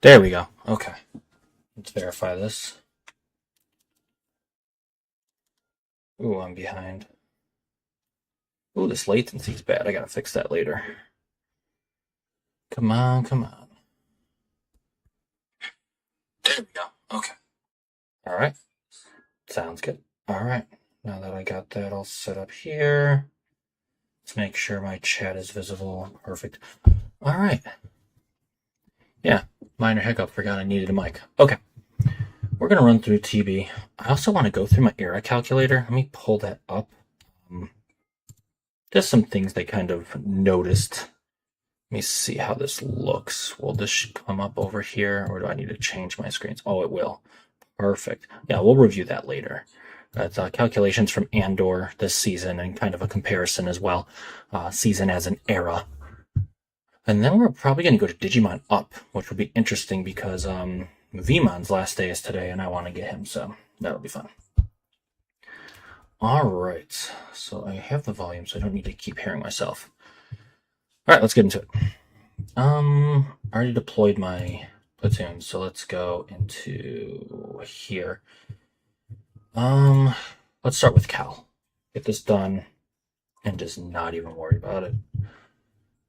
There we go. Okay. Let's verify this. Ooh, I'm behind. Ooh, this latency's bad. I gotta fix that later. Come on, come on. There we go. Okay. All right. Sounds good. All right. Now that I got that all set up here, let's make sure my chat is visible. Perfect. All right. Yeah, minor hiccup. Forgot I needed a mic. Okay. We're going to run through TB. I also want to go through my era calculator. Let me pull that up. Just some things they kind of noticed. Let me see how this looks. Will this come up over here, or do I need to change my screens? Oh, it will. Perfect. Yeah, we'll review that later. That's calculations from Andor this season and kind of a comparison as well. Season as an era. And then we're probably going to go to Digimon Up, which will be interesting because Veemon's last day is today, and I want to get him, so that'll be fun. All right, so I have the volume, so I don't need to keep hearing myself. All right, let's get into it. I already deployed my platoon, so let's go into here. Let's start with Cal. Get this done, and just not even worry about it.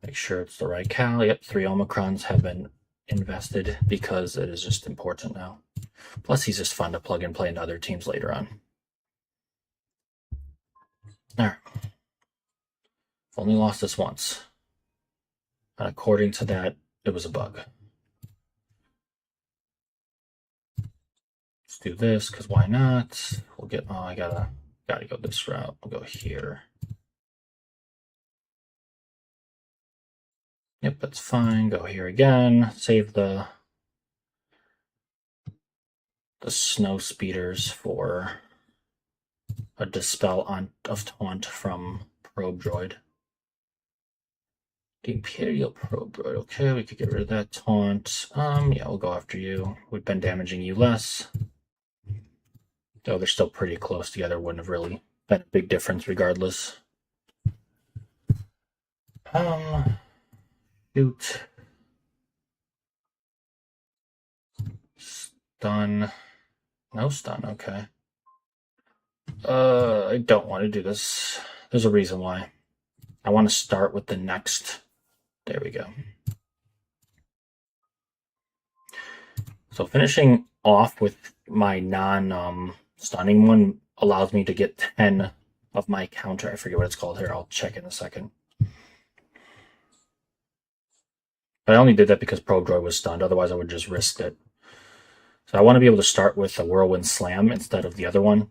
Make sure it's the right Cal. Yep, 3 Omicrons have been invested because it is just important now. Plus, he's just fun to plug and play into other teams later on. All right. Only lost this once. And according to that, it was a bug. Let's do this, because why not? We'll get, oh, I gotta go this route. We'll go here. Yep, that's fine. Go here again. Save the snow speeders for a dispel of taunt from Probe Droid. The Imperial Probe Droid. Okay, we could get rid of that taunt. Yeah, we'll go after you. We've been damaging you less. Though they're still pretty close together. Wouldn't have really been a big difference regardless. Shoot. Stun. No stun, okay. I don't want to do this. There's a reason why. I want to start with the next. There we go. So finishing off with my non-stunning one allows me to get 10 of my counter. I forget what it's called here. I'll check in a second. But I only did that because Probe Droid was stunned. Otherwise, I would just risk it. So I want to be able to start with a Whirlwind Slam instead of the other one.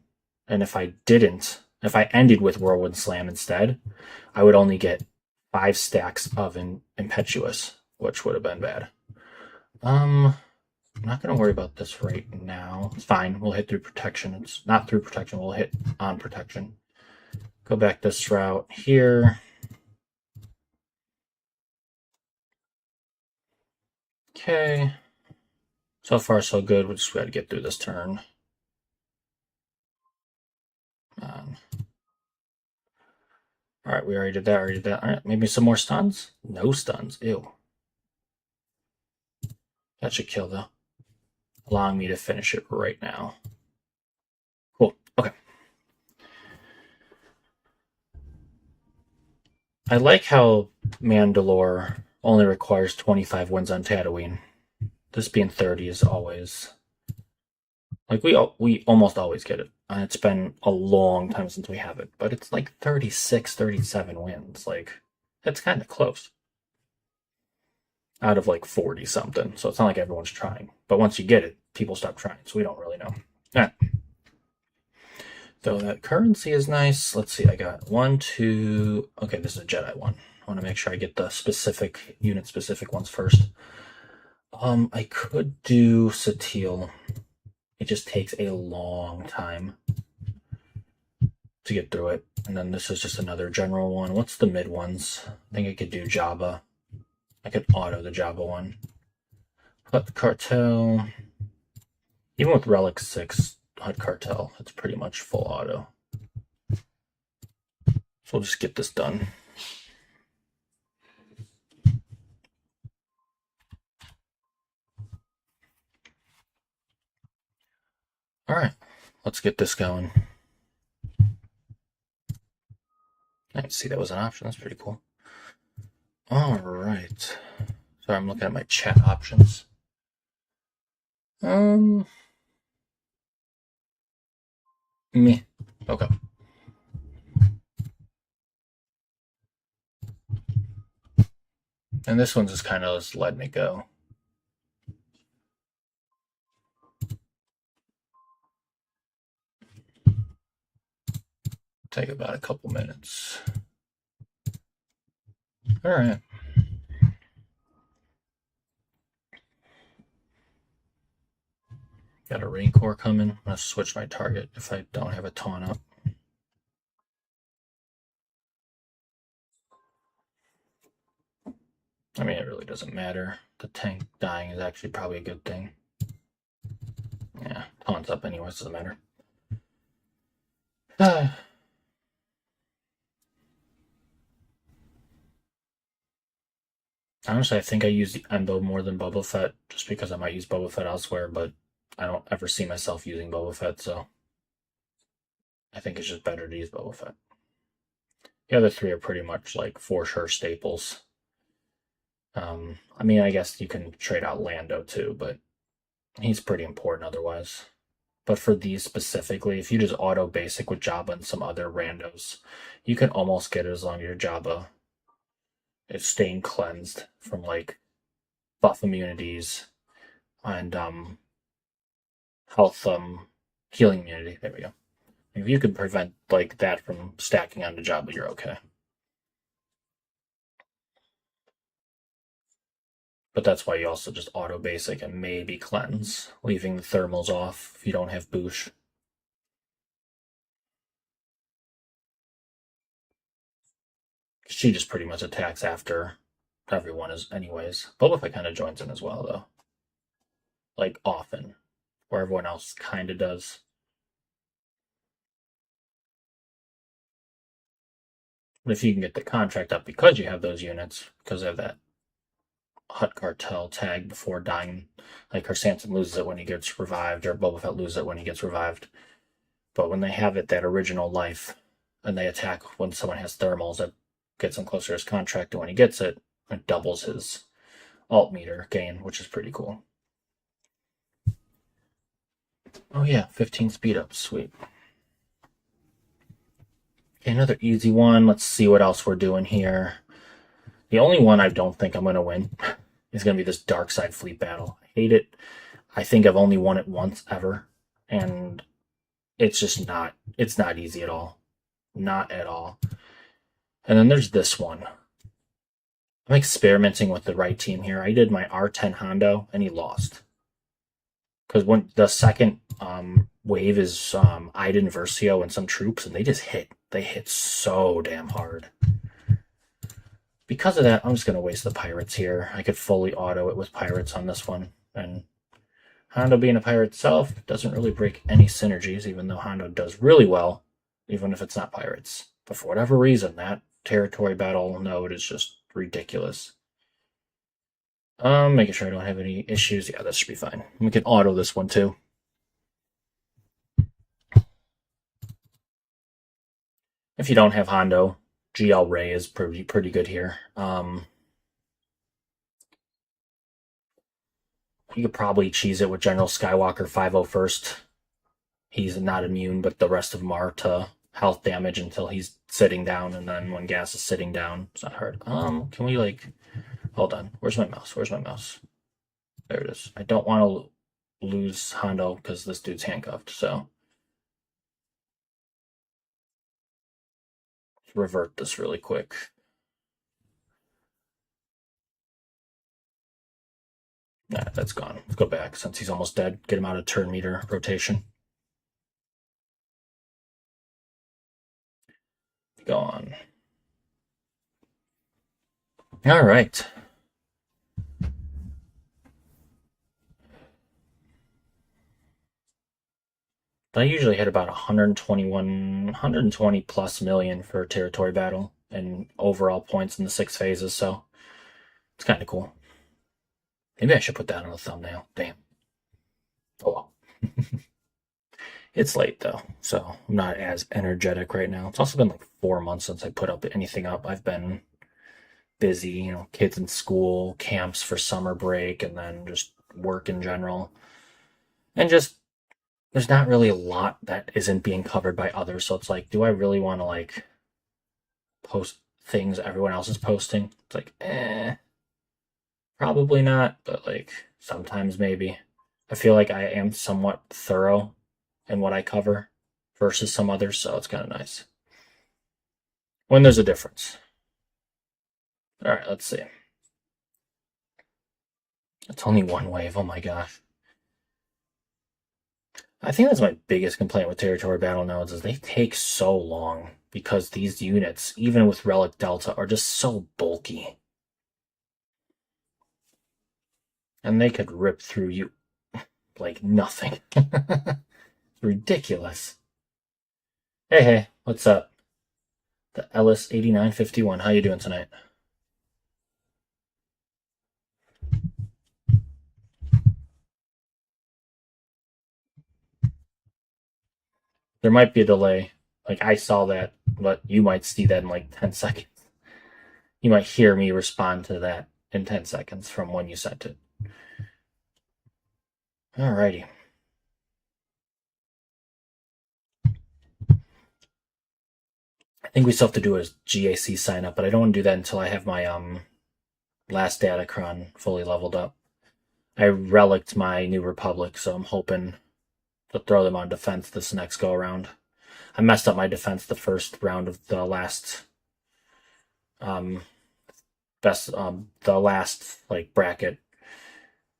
And if I ended with Whirlwind Slam instead, I would only get 5 stacks of Impetuous, which would have been bad. I'm not going to worry about this right now. It's fine. We'll hit through protection. It's not through protection. We'll hit on protection. Go back this route here. Okay. So far, so good. We just got to get through this turn. All right, we already did that. All right, maybe some more stuns? No stuns. Ew. That should kill, though. Allowing me to finish it right now. Cool. Okay. I like how Mandalore only requires 25 wins on Tatooine. This being 30 is always... Like, we almost always get it. It's been a long time since we have it. But it's like 36, 37 wins. Like, it's kind of close. Out of like 40 something. So it's not like everyone's trying. But once you get it, people stop trying. So we don't really know. All right. Though that currency is nice. Let's see. I got 1, 2. Okay, this is a Jedi one. I want to make sure I get the specific, unit-specific ones first. I could do Satele. It just takes a long time to get through it. And then this is just another general one. What's the mid ones? I think I could do Jabba. I could auto the Jabba one. Hut Cartel. Even with Relic 6 Hut Cartel, it's pretty much full auto. So we'll just get this done. Alright, let's get this going. I didn't see that was an option. That's pretty cool. Alright. Sorry, I'm looking at my chat options. Me. Okay. And this one's just kind of just let me go. Take about a couple minutes. Alright. Got a Rancor coming. I'm going to switch my target if I don't have a taunt up. I mean, it really doesn't matter. The tank dying is actually probably a good thing. Yeah, taunt's up anyways, doesn't matter. Honestly, I think I use the Embo more than Boba Fett, just because I might use Boba Fett elsewhere, but I don't ever see myself using Boba Fett, so I think it's just better to use Boba Fett. The other three are pretty much like for sure staples. I mean, I guess you can trade out Lando too, but he's pretty important otherwise. But for these specifically, if you just auto basic with Jabba and some other randos, you can almost get it as long as your Jabba is staying cleansed from like buff immunities and health healing immunity. There we go. If you can prevent like that from stacking onto Jabba, you're okay. But that's why you also just auto basic and maybe cleanse, leaving the thermals off if you don't have Boosh. She just pretty much attacks after everyone is anyways. Boba Fett kind of joins in as well though. Like often. Where everyone else kind of does. But if you can get the contract up because you have those units, because of that Hut Cartel tag before dying, like Chrysanthemum loses it when he gets revived, or Boba Fett loses it when he gets revived. But when they have it, that original life, and they attack when someone has thermals, it gets him closer to his contract, and when he gets it, it doubles his alt meter gain, which is pretty cool. Oh yeah, 15 speed up, sweet. Okay, another easy one. Let's see what else we're doing here. The only one I don't think I'm going to win is going to be this Dark Side Fleet battle. I hate it. I think I've only won it once ever, and it's just not, it's not easy at all. Not at all. And then there's this one. I'm experimenting with the right team here. I did my R10 Hondo, and he lost. Because when the second wave is Iden Versio and some troops, and they just hit. They hit so damn hard. Because of that, I'm just going to waste the pirates here. I could fully auto it with pirates on this one. And Hondo being a pirate itself doesn't really break any synergies, even though Hondo does really well, even if it's not pirates. But for whatever reason, that territory battle node is just ridiculous. Making sure I don't have any issues. Yeah, this should be fine. We can auto this one too. If you don't have Hondo, GL Ray is pretty good here. You could probably cheese it with General Skywalker 5-0 first. He's not immune, but the rest of them are to health damage until he's sitting down, and then when Gas is sitting down, it's not hard. Can we like... Hold on. Where's my mouse? Where's my mouse? There it is. I don't want to lose Hondo because this dude's handcuffed, so... Let's revert this really quick. Nah, that's gone. Let's go back since he's almost dead. Get him out of turn meter rotation. Go on. All right. I usually hit about 120 plus million for a territory battle and overall points in the 6 phases, so it's kind of cool. Maybe I should put that on the thumbnail. Damn. Oh well. It's late though, so I'm not as energetic right now. It's also been like 4 months since I put up anything up. I've been busy, kids in school, camps for summer break, and then just work in general. And just there's not really a lot that isn't being covered by others. So it's like, do I really want to like post things everyone else is posting? It's like, probably not, but like sometimes maybe. I feel like I am somewhat thorough in what I cover versus some others, so it's kind of nice when there's a difference. All right, let's see. It's only one wave. Oh my gosh. I think that's my biggest complaint with territory battle nodes is they take so long because these units, even with Relic Delta, are just so bulky. And they could rip through you like nothing. Ridiculous. Hey, what's up? The Ellis 8951. How you doing tonight? There might be a delay. Like I saw that, but you might see that in like 10 seconds. You might hear me respond to that in 10 seconds from when you sent it. Alrighty. I think we still have to do a GAC sign up, but I don't want to do that until I have my last Datacron fully leveled up. I relicked my New Republic, so I'm hoping to throw them on defense this next go around. I messed up my defense the first round of the last the last like bracket.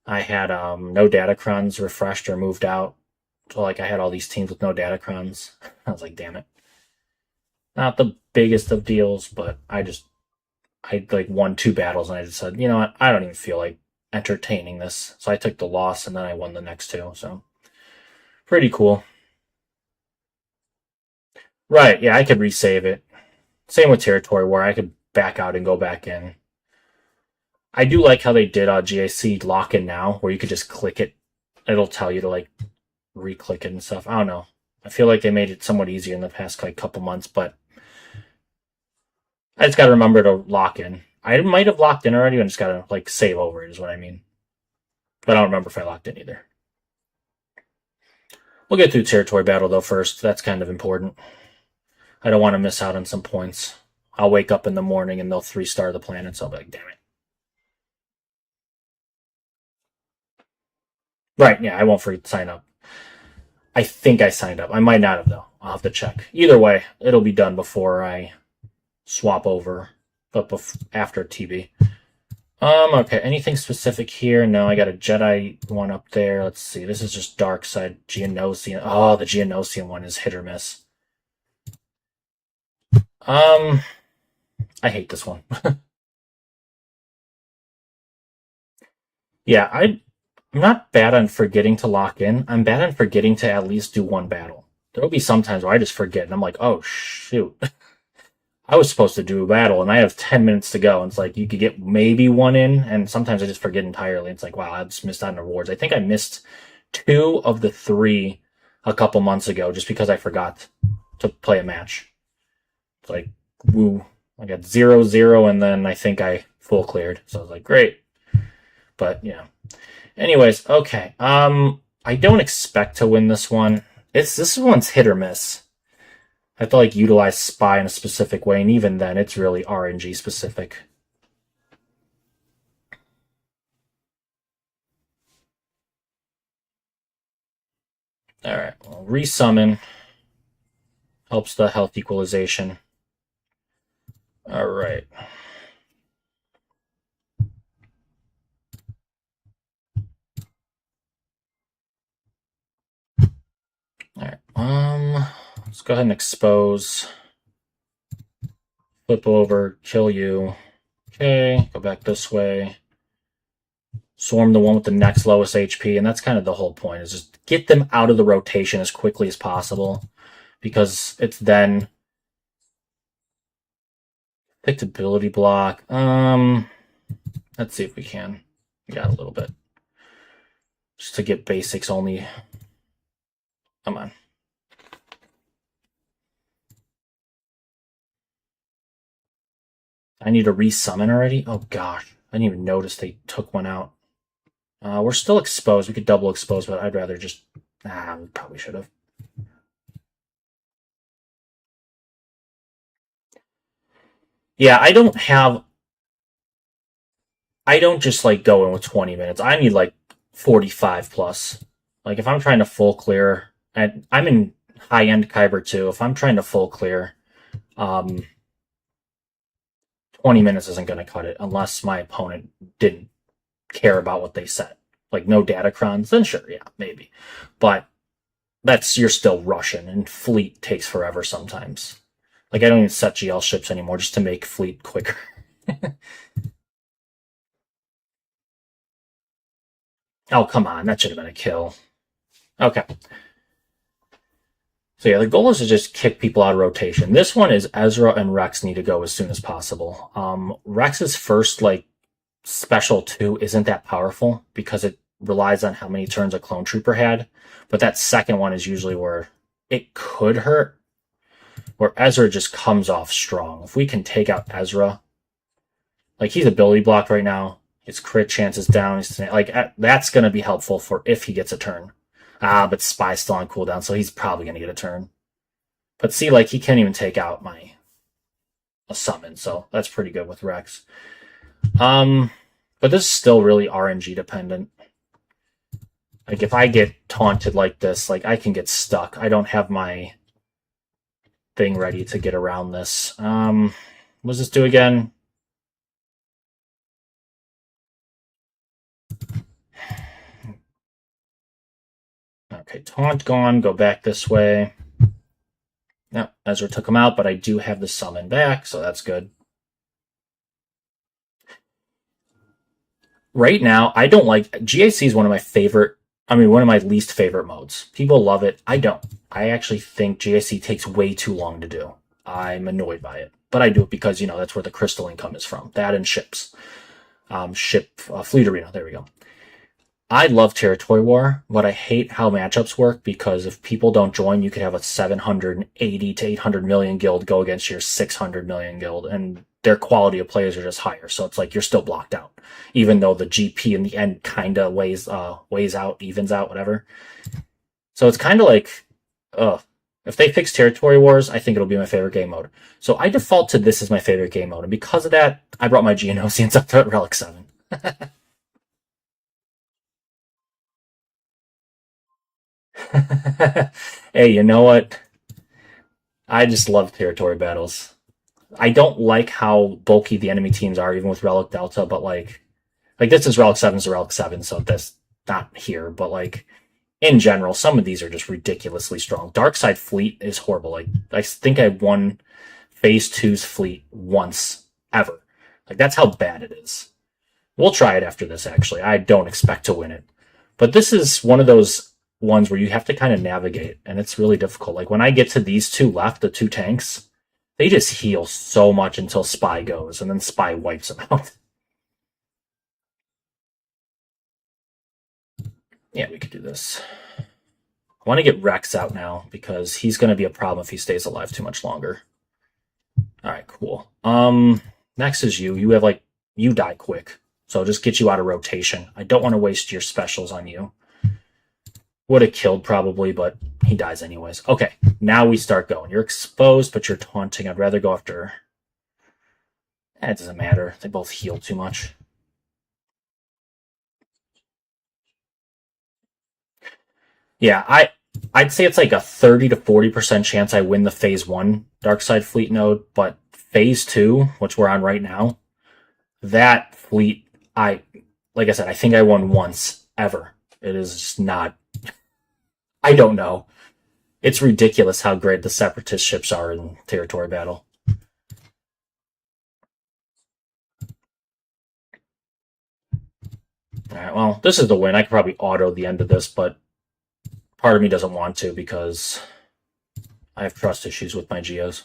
I had no Datacrons refreshed or moved out. So like I had all these teams with no Datacrons. I was like, damn it. Not the biggest of deals, but I like won 2 battles and I just said, you know what, I don't even feel like entertaining this. So I took the loss and then I won the next 2. So pretty cool. Right, yeah, I could resave it. Same with Territory War, I could back out and go back in. I do like how they did GAC lock in now, where you could just click it. It'll tell you to like re-click it and stuff. I don't know. I feel like they made it somewhat easier in the past like couple months, but I just got to remember to lock in. I might have locked in already, and just got to like save over it is what I mean. But I don't remember if I locked in either. We'll get through Territory Battle though first. That's kind of important. I don't want to miss out on some points. I'll wake up in the morning and they'll 3-star the planet, so I'll be like, damn it. Right, yeah, I won't forget to sign up. I think I signed up. I might not have, though. I'll have to check. Either way, it'll be done before I swap over, but after TB. Okay, anything specific here? No, I got a Jedi one up there. Let's see. This is just Dark Side Geonosian. Oh, the Geonosian one is hit or miss. I hate this one. Yeah, I'm not bad on forgetting to lock in. I'm bad on forgetting to at least do one battle. There'll be some times where I just forget and I'm like, oh shoot. I was supposed to do a battle and I have 10 minutes to go. And it's like you could get maybe one in, and sometimes I just forget entirely. It's like, wow, I just missed out on rewards. I think I missed 2 of the 3 a couple months ago just because I forgot to play a match. It's like, woo. I got 0-0 and then I think I full cleared. So I was like, great. But yeah. Anyways, okay. I don't expect to win this one. This one's hit or miss. I have to like utilize spy in a specific way, and even then it's really RNG specific. Alright, well, resummon helps the health equalization. Alright. Alright, let's go ahead and expose. Flip over, kill you. Okay, go back this way. Swarm the one with the next lowest HP, and that's kind of the whole point, is just get them out of the rotation as quickly as possible, because it's then picked ability block. Let's see if we can. We got a little bit. Just to get basics only. Come on. I need to resummon already? Oh gosh, I didn't even notice they took one out. We're still exposed. We could double expose, but I'd rather just... we probably should have. Yeah, I don't just like go in with 20 minutes. I need like 45 plus. Like if I'm trying to full clear, and I'm in high end Kyber too. If I'm trying to full clear, 20 minutes isn't going to cut it unless my opponent didn't care about what they said. Like no datacrons, then sure, yeah, maybe. But you're still rushing, and fleet takes forever sometimes. Like I don't even set GL ships anymore just to make fleet quicker. Oh, come on, that should have been a kill. Okay. So yeah, the goal is to just kick people out of rotation. This one is Ezra and Rex need to go as soon as possible. Rex's first like special 2 isn't that powerful because it relies on how many turns a clone trooper had, but that second one is usually where it could hurt, where Ezra just comes off strong. If we can take out Ezra, like he's ability blocked right now, his crit chance is down. Like that's going to be helpful for if he gets a turn. But Spy's still on cooldown, so he's probably going to get a turn. But see, like, he can't even take out a summon, so that's pretty good with Rex. But this is still really RNG dependent. Like, if I get taunted like this, like, I can get stuck. I don't have my thing ready to get around this. What does this do again? Okay, taunt gone. Go back this way. No, Ezra took him out, but I do have the summon back, so that's good. Right now, I don't like... GAC is one of my favorite... one of my least favorite modes. People love it. I don't. I actually think GAC takes way too long to do. I'm annoyed by it. But I do it because, that's where the crystal income is from. That and ships. Fleet Arena. There we go. I love Territory War, but I hate how matchups work because if people don't join, you could have a 780 to 800 million guild go against your 600 million guild, and their quality of players are just higher. So it's like you're still blocked out, even though the GP in the end kind of weighs out, evens out, whatever. So it's kind of like, if they fix Territory Wars, I think it'll be my favorite game mode. So I default to this as my favorite game mode, and because of that, I brought my Geonosians up to Relic 7. Hey, you know what? I just love territory battles. I don't like how bulky the enemy teams are, even with Relic Delta, but like this is Relic 7's Relic 7, so that's not here, but like in general, some of these are just ridiculously strong. Darkside Fleet is horrible. Like I think I won Phase 2's fleet once ever. Like that's how bad it is. We'll try it after this, actually. I don't expect to win it. But this is one of those ones where you have to kind of navigate, and it's really difficult. Like when I get to these two left, the 2 tanks, they just heal so much until Spy goes, and then Spy wipes them out. Yeah, we could do this. I want to get Rex out now, because he's going to be a problem if he stays alive too much longer. Alright, cool. Next is you. You die quick. So just get you out of rotation. I don't want to waste your specials on you. Would have killed probably, but he dies anyways. Okay, now we start going. You're exposed, but you're taunting. I'd rather go after... It doesn't matter. They both heal too much. Yeah, I'd say it's like a 30 to 40% chance I win the Phase 1 Darkside Fleet node, but Phase 2, which we're on right now, that fleet, like I said, I think I won once, ever. It is just not... I don't know. It's ridiculous how great the Separatist ships are in territory battle. Alright, well, this is the win. I could probably auto the end of this, but part of me doesn't want to because I have trust issues with my Geos.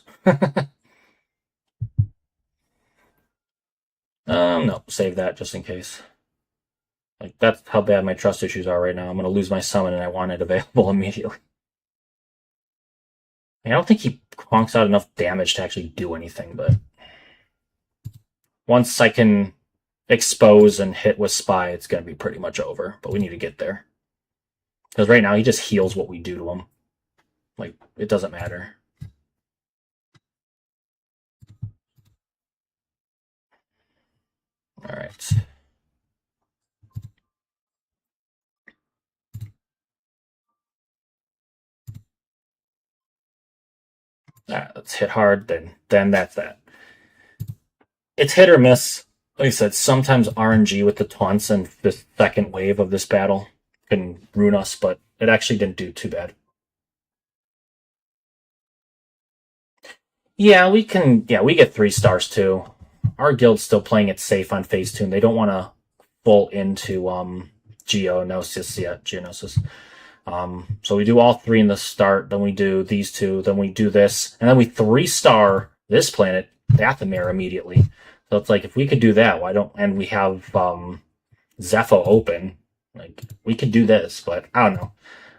No, save that just in case. Like, that's how bad my trust issues are right now. I'm going to lose my summon, and I want it available immediately. I don't think he conks out enough damage to actually do anything, but... once I can expose and hit with Spy, it's going to be pretty much over. But we need to get there. Because right now, he just heals what we do to him. Like, it doesn't matter. Alright. Alright, let's hit hard, then that's that. It's hit or miss. Like I said, sometimes RNG with the taunts and the second wave of this battle can ruin us, but it actually didn't do too bad. Yeah, we get 3 stars too. Our guild's still playing it safe on phase 2, and they don't want to full into Geonosis yet. Geonosis. So we do all 3 in the start, then we do these 2, then we do this, and then we 3-star this planet, Dathomir, immediately. So it's like, if we could do that, why don't... And we have Zepho open. Like, we could do this, but I don't know.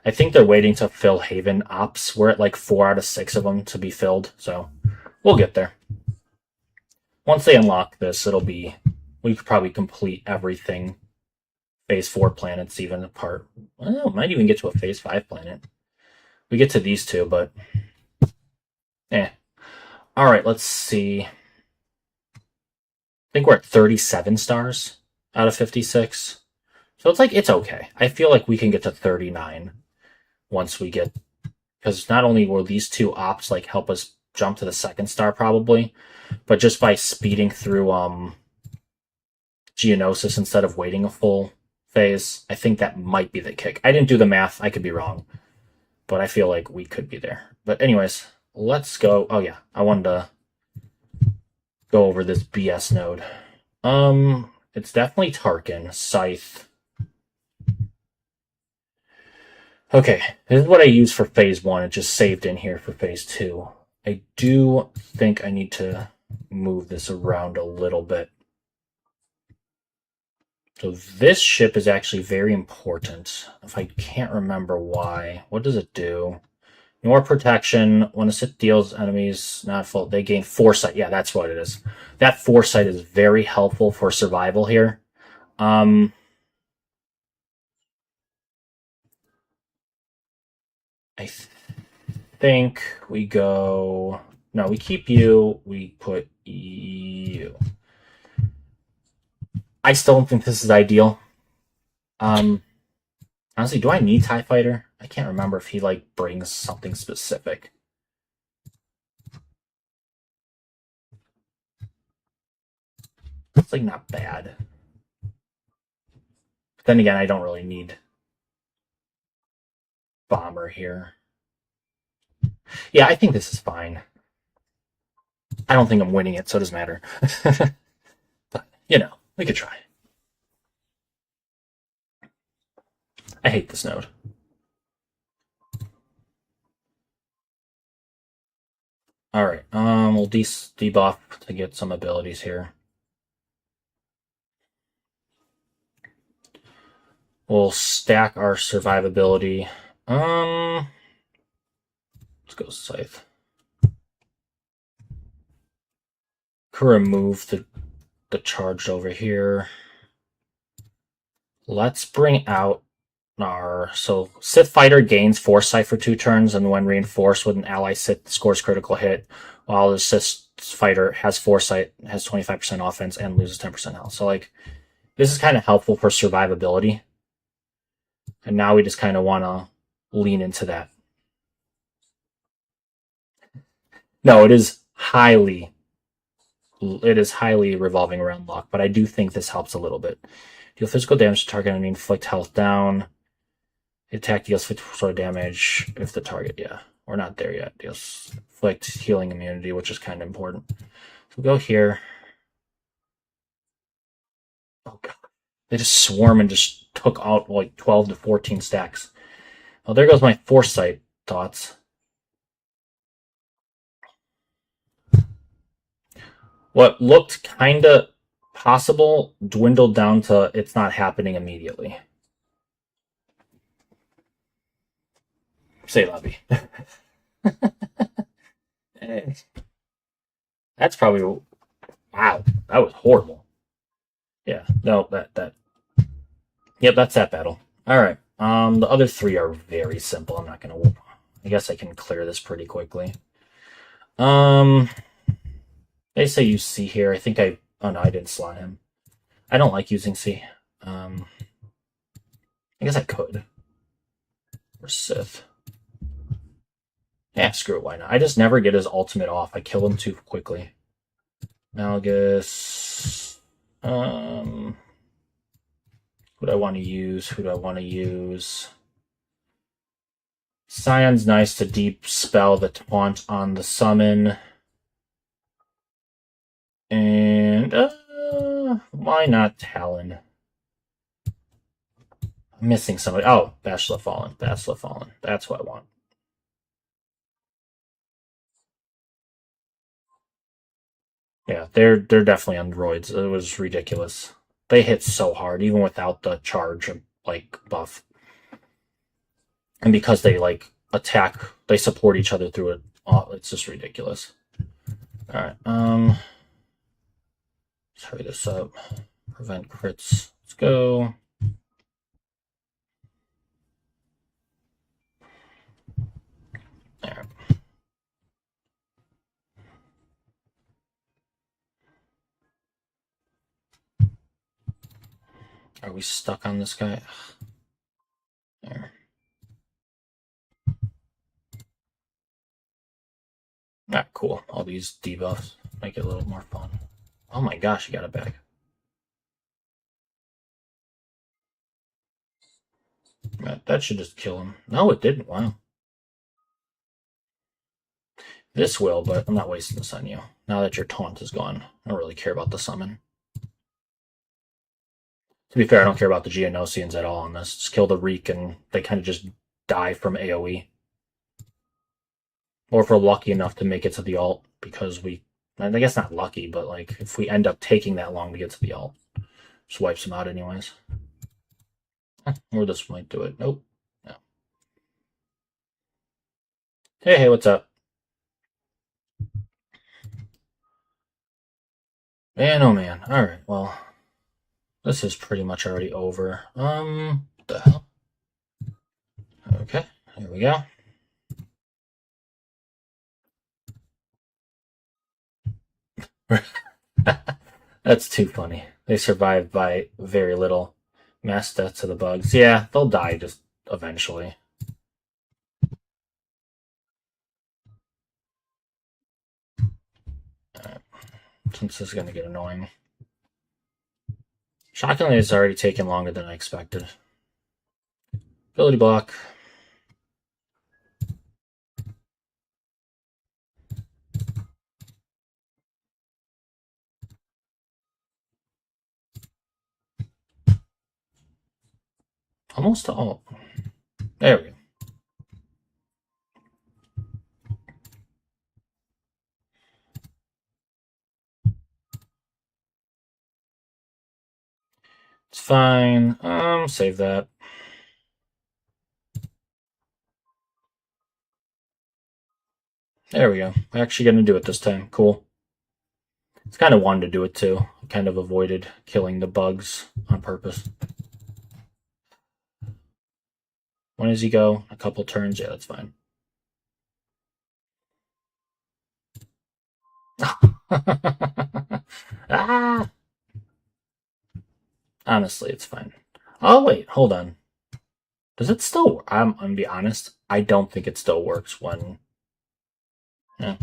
I think they're waiting to fill Haven ops. We're at like 4 out of 6 of them to be filled, so we'll get there. Once they unlock this, it'll be... We could probably complete everything. Phase 4 planets even apart. Well, might even get to a Phase 5 planet. We get to these 2, but... Alright, let's see. I think we're at 37 stars out of 56. So it's like, it's okay. I feel like we can get to 39 once we get... Because not only will these 2 ops like help us jump to the 2nd star probably, but just by speeding through Geonosis instead of waiting a full phase, I think that might be the kick. I didn't do the math. I could be wrong. But I feel like we could be there. But anyways, let's go. Oh yeah, I wanted to go over this BS node. It's definitely Tarkin, Scythe. Okay, this is what I used for phase 1. It just saved in here for phase 2. I do think I need to move this around a little bit. So this ship is actually very important. If I can't remember why. What does it do? More protection. When a ship deals enemies not full, they gain foresight. Yeah, that's what it is. That foresight is very helpful for survival here. I think we go... No, we keep you. We put you. I still don't think this is ideal. Honestly, do I need TIE Fighter? I can't remember if he, like, brings something specific. It's, like, not bad. But then again, I don't really need Bomber here. Yeah, I think this is fine. I don't think I'm winning it, so it doesn't matter. But, you know, we could try. I hate this node. Alright, we'll debuff to get some abilities here. We'll stack our survivability. Let's go Scythe. Could remove the charge over here. Let's bring out our... So, Sith Fighter gains Foresight for 2 turns, and when reinforced with an ally Sith scores critical hit, while the Sith Fighter has Foresight, has 25% offense, and loses 10% health. So, like, this is kind of helpful for survivability. And now we just kind of want to lean into that. No, it is highly revolving around luck, but I do think this helps a little bit. Deal physical damage to target enemy, inflict health down. Attack deals 50% damage if the target, yeah. We're not there yet. Deals inflict healing immunity, which is kind of important. So we'll go here. Oh god. They just swarm and just took out like 12 to 14 stacks. Oh, there goes my foresight thoughts. What looked kind of possible dwindled down to it's not happening immediately. Say Levy. That's probably... Wow, that was horrible. Yeah, no, yep, that's that battle. All right. The other three are very simple. I'm not gonna. I guess I can clear this pretty quickly. Um, they say use C here. I think I. Oh no, I didn't slot him. I don't like using C. I guess I could. Or Sith. Yeah, screw it. Why not? I just never get his ultimate off. I kill him too quickly. Malgus. Who do I want to use? Who do I want to use? Scion's nice to deep spell the taunt on the summon. And why not Talon? I'm missing somebody. Oh, Bachelor Fallen. Bachelor Fallen. That's what I want. Yeah, they're definitely on roids. It was ridiculous. They hit so hard, even without the charge like buff. And because they like attack, they support each other through it. Oh, it's just ridiculous. All right. Let's hurry this up. Prevent crits. Let's go. There. Are we stuck on this guy? There. Ah, cool. All these debuffs make it a little more fun. Oh my gosh, he got it back. That should just kill him. No, it didn't. Wow. This will, but I'm not wasting this on you. Now that your taunt is gone, I don't really care about the summon. To be fair, I don't care about the Geonosians at all on this. Just kill the Reek and they kind of just die from AoE. Or if we're lucky enough to make it to the alt, because I guess not lucky, but like if we end up taking that long to get to the alt, just wipes them out anyways. Or this might do it. Nope. No. Hey, what's up? Man, oh man. Alright, well, this is pretty much already over. What the hell? Okay, here we go. That's too funny. They survived by very little mass death to the bugs. Yeah, they'll die just eventually. Right. Since this is going to get annoying. Shockingly, it's already taken longer than I expected. Ability block. Almost all. There we go. It's fine. Save that. There we go. We're actually going to do it this time. Cool. It's kind of wanted to do it too. I kind of avoided killing the bugs on purpose. When does he go? A couple turns? Yeah, that's fine. Ah! Honestly, it's fine. Oh, wait, hold on. Does it still work? I'm going to be honest. I don't think it still works when... Yeah.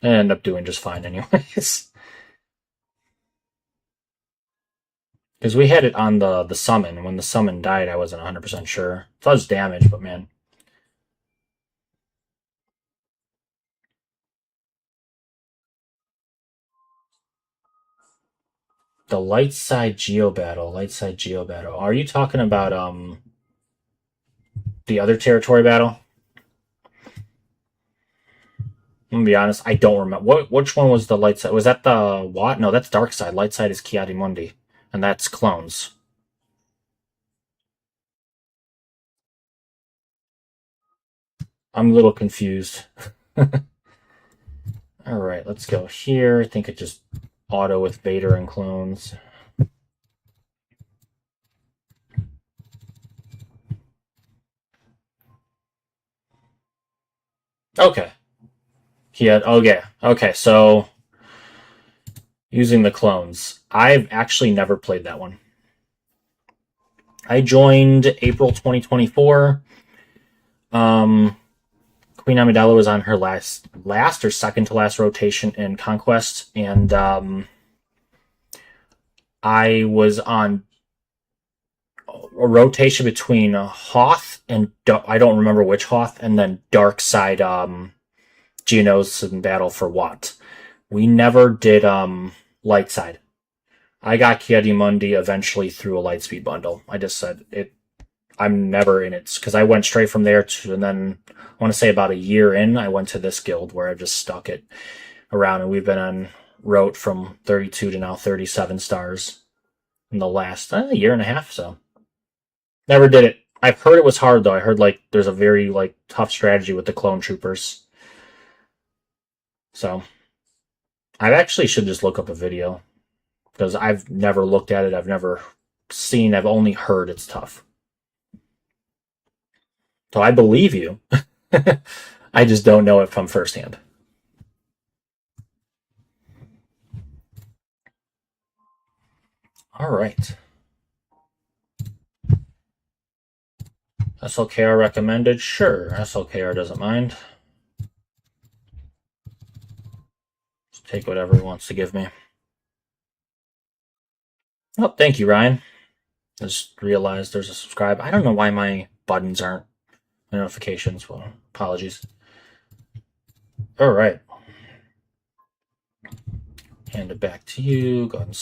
I end up doing just fine anyways. Because we had it on the summon, and when the summon died, I wasn't 100% sure. It does damage, but man. The light side geo battle. Light side geo battle. Are you talking about the other territory battle? I'm gonna be honest, I don't remember. Which one was the light side? Was that the what? No, that's dark side. Light side is Ki-Adi-Mundi. And that's clones. I'm a little confused. Alright, let's go here. I think it just auto with Vader and clones. Okay. He had okay, so using the clones. I've actually never played that one. I joined April 2024. Um, Queen Amidala was on her last or second to last rotation in Conquest, and I was on a rotation between Hoth and I don't remember which Hoth, and then Dark Side Geonosis in Battle for Wat. We never did Light Side. I got Ki-Adi-Mundi eventually through a Lightspeed bundle. I just said it. I'm never in it because I went straight from there to, and then I want to say about a year in, I went to this guild where I've just stuck it around, and we've been on route from 32 to now 37 stars in the last year and a half. So never did it. I've heard it was hard though. I heard like there's a very like tough strategy with the clone troopers. So I actually should just look up a video because I've never looked at it. I've never seen. I've only heard it's tough. So I believe you. I just don't know it from firsthand. All right. SLKR recommended? Sure. SLKR doesn't mind. Just take whatever he wants to give me. Oh, thank you, Ryan. I just realized there's a subscribe. I don't know why my buttons aren't notifications. Well, apologies. All right. Hand it back to you. Go ahead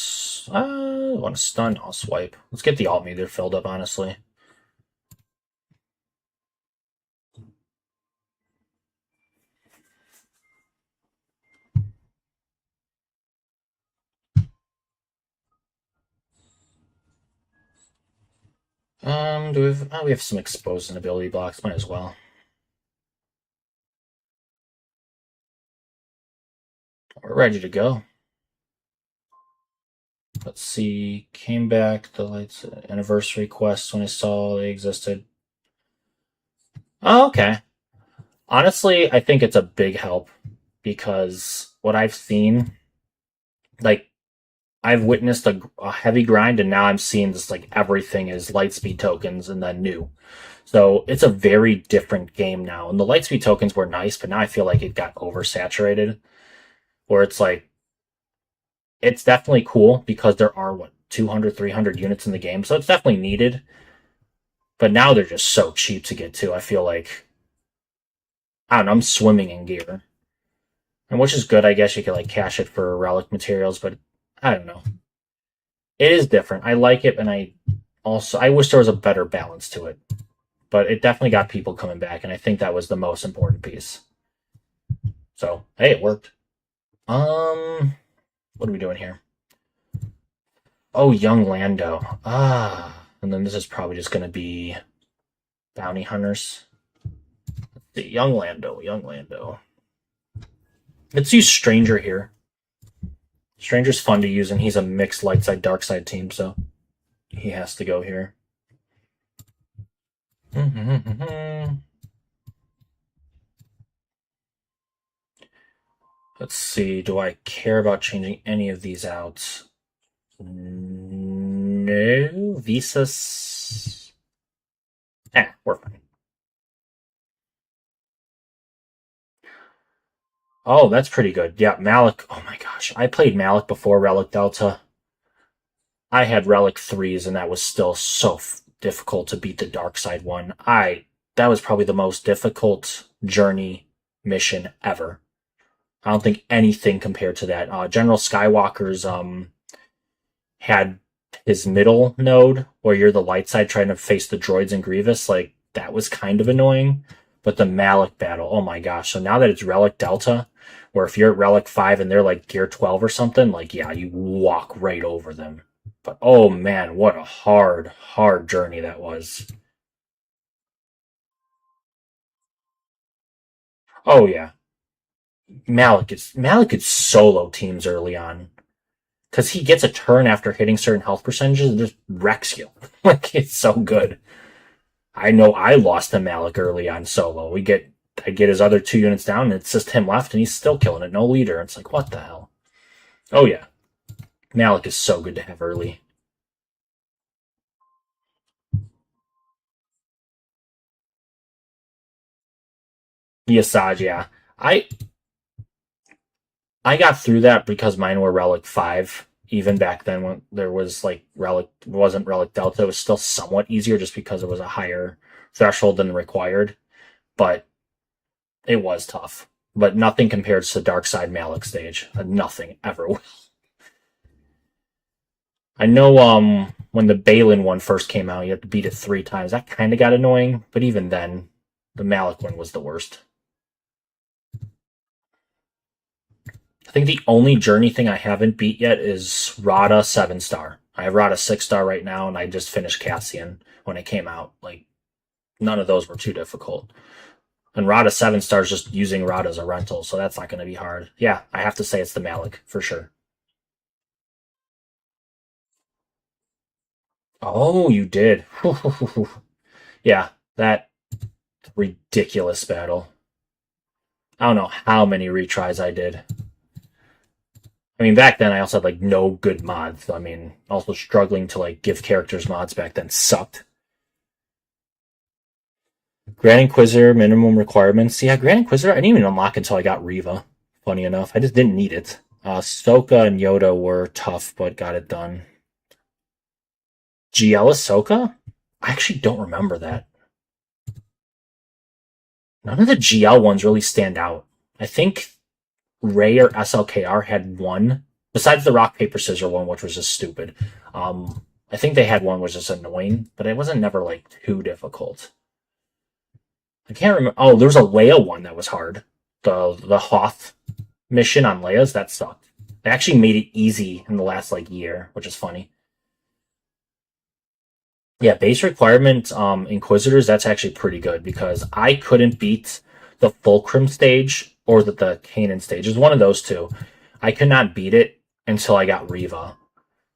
and want to stun? I'll swipe. Let's get the alt meter filled up, honestly. Do we have? Oh, we have some exposed and ability blocks. Might as well. We're ready to go. Let's see. Came back the lights anniversary quests when I saw they existed. Oh, okay. Honestly, I think it's a big help because what I've seen, like I've witnessed a heavy grind, and now I'm seeing this like everything is lightspeed tokens and then new. So it's a very different game now. And the lightspeed tokens were nice, but now I feel like it got oversaturated. Where it's like it's definitely cool because there are what 200, 300 units in the game, so it's definitely needed. But now they're just so cheap to get to. I feel like I don't know. I'm swimming in gear, and which is good. I guess you could like cash it for relic materials, but I don't know. It is different. I like it, and I wish there was a better balance to it. But it definitely got people coming back, and I think that was the most important piece. So hey, it worked. What are we doing here? Oh, young Lando. And then this is probably just gonna be bounty hunters. The young Lando. Let's use Stranger here. Stranger's fun to use, and he's a mixed light side, dark side team, so he has to go here. Let's see. Do I care about changing any of these out? No. Visas. We're fine. Oh, that's pretty good. Yeah, Malik. Oh my gosh. I played Malik before Relic Delta. I had Relic 3s, and that was still so difficult to beat the Dark Side one. That was probably the most difficult journey mission ever. I don't think anything compared to that. General Skywalker's had his middle node where you're the light side trying to face the droids and Grievous. Like that was kind of annoying. But the Malik battle, oh my gosh! So now that it's Relic Delta, where if you're at Relic 5 and they're like Gear 12 or something, like yeah, you walk right over them. But oh man, what a hard journey that was. Oh yeah, Malik could solo teams early on. because he gets a turn after hitting certain health percentages and just wrecks you. Like, it's so good. I know I lost to Malik early on solo. I get his other 2 units down, and it's just him left, and he's still killing it. No leader. It's like, what the hell? Oh, yeah. Malik is so good to have early. The Asajj, yeah. I got through that because mine were Relic 5. Even back then when there was like Relic, wasn't Relic Delta, it was still somewhat easier just because it was a higher threshold than required. But it was tough. But nothing compares to Dark Side Malik stage. Nothing ever will. I know when the Balin one first came out, you had to beat it 3 times. That kind of got annoying, but even then, the Malik one was the worst. I think the only Journey thing I haven't beat yet is Rada 7-star. I have Rada 6-star right now, and I just finished Cassian when it came out. Like, none of those were too difficult. And Rada 7-star is just using Rada as a rental, so that's not going to be hard. Yeah, I have to say it's the Malik, for sure. Oh, you did. Yeah, that ridiculous battle. I don't know how many retries I did. I mean, back then I also had like no good mods. So, I mean, also struggling to like give characters mods back then sucked. Grand Inquisitor minimum requirements. Yeah, Grand Inquisitor I didn't even unlock until I got Riva. Funny enough, I just didn't need it. Ahsoka and Yoda were tough, but got it done. GL Ahsoka? I actually don't remember that. None of the GL ones really stand out. I think Ray or SLKR had one, besides the rock paper scissors one, which was just stupid. I think they had one which was just annoying, but it wasn't never like too difficult. I can't remember. Oh, there was a Leia one that was hard. The Hoth mission on Leia's, that sucked. They actually made it easy in the last like year, which is funny. Yeah, base requirement Inquisitors, that's actually pretty good because I couldn't beat the Fulcrum stage or the Kanan stage. It was one of those two. I could not beat it until I got Riva.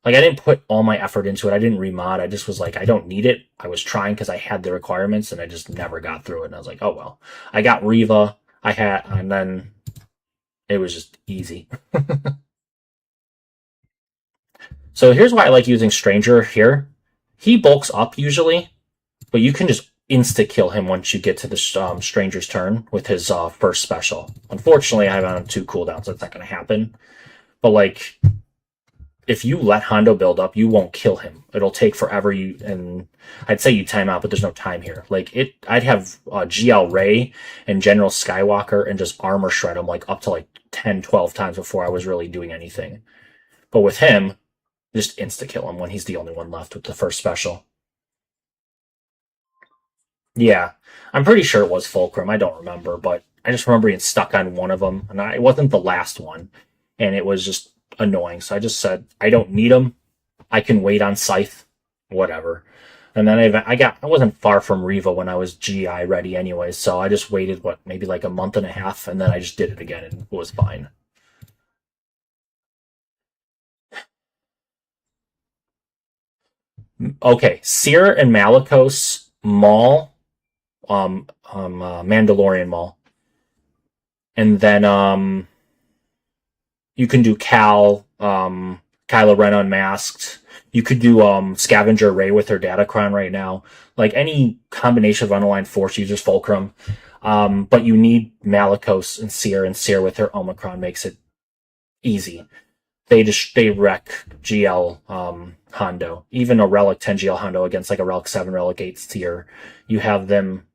Like, I didn't put all my effort into it. I didn't remod. I just was like, I don't need it. I was trying because I had the requirements and I just never got through it. And I was like, oh well. I got Riva. And then it was just easy. So here's why I like using Stranger here. He bulks up usually, but you can just insta-kill him once you get to the Stranger's turn with his first special. Unfortunately, I have on 2 cooldowns. That's not going to happen. But, like, if you let Hondo build up, you won't kill him. It'll take forever. And I'd say you time out, but there's no time here. Like, I'd have GL Ray and General Skywalker and just armor shred him, like, up to, like, 10, 12 times before I was really doing anything. But with him, just insta-kill him when he's the only one left with the first special. Yeah, I'm pretty sure it was Fulcrum. I don't remember, but I just remember being stuck on one of them, and it wasn't the last one, and it was just annoying. So I just said, I don't need them. I can wait on Scythe, whatever. And then I wasn't far from Riva when I was GI ready anyway, so I just waited, maybe like a month and a half, and then I just did it again, and it was fine. Okay, Seer and Malicos Maul, Mandalorian Maul, and then you can do Kylo Ren Unmasked. You could do Scavenger Ray with her Datacron right now. Like any combination of unaligned force users, Fulcrum. But you need Malicos and Seer with her Omicron makes it easy. They wreck GL Hondo. Even a Relic 10 GL Hondo against like a Relic 7, Relic 8 tier. You have them,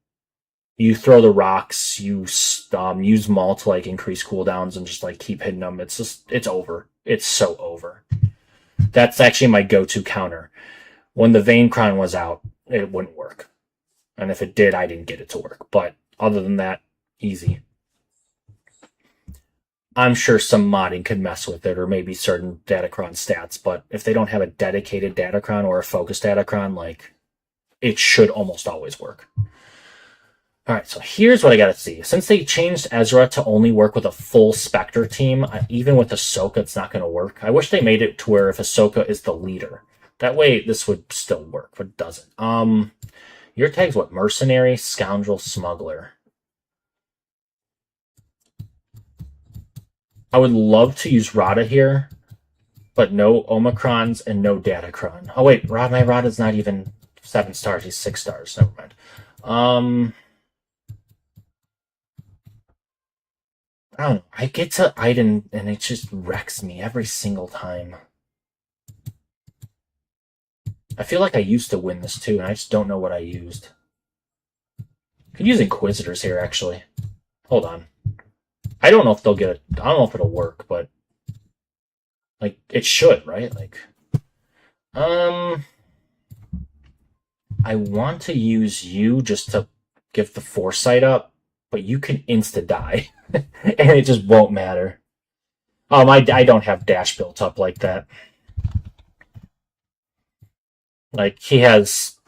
you throw the rocks, you use Maul to like increase cooldowns and just like keep hitting them. It's over. It's so over. That's actually my go-to counter. When the Vayncron was out, it wouldn't work. And if it did, I didn't get it to work. But other than that, easy. I'm sure some modding could mess with it, or maybe certain Datacron stats, but if they don't have a dedicated Datacron or a focused Datacron, like, it should almost always work. Alright, so here's what I gotta see. Since they changed Ezra to only work with a full Spectre team, even with Ahsoka, it's not gonna work. I wish they made it to where if Ahsoka is the leader. That way, this would still work, but it doesn't. Your tag's what? Mercenary, Scoundrel, Smuggler. I would love to use Rada here, but no Omicrons and no Datacron. Oh wait, my Rada's not even 7 stars, he's 6 stars. Never mind. I don't know. I get to Iden and it just wrecks me every single time. I feel like I used to win this too, and I just don't know what I used. Could use Inquisitors here, actually. Hold on. I don't know if they'll get it. I don't know if it'll work, but like it should, right? Like, I want to use you just to give the foresight up, but you can insta die, and it just won't matter. I don't have dash built up like that. Like he has,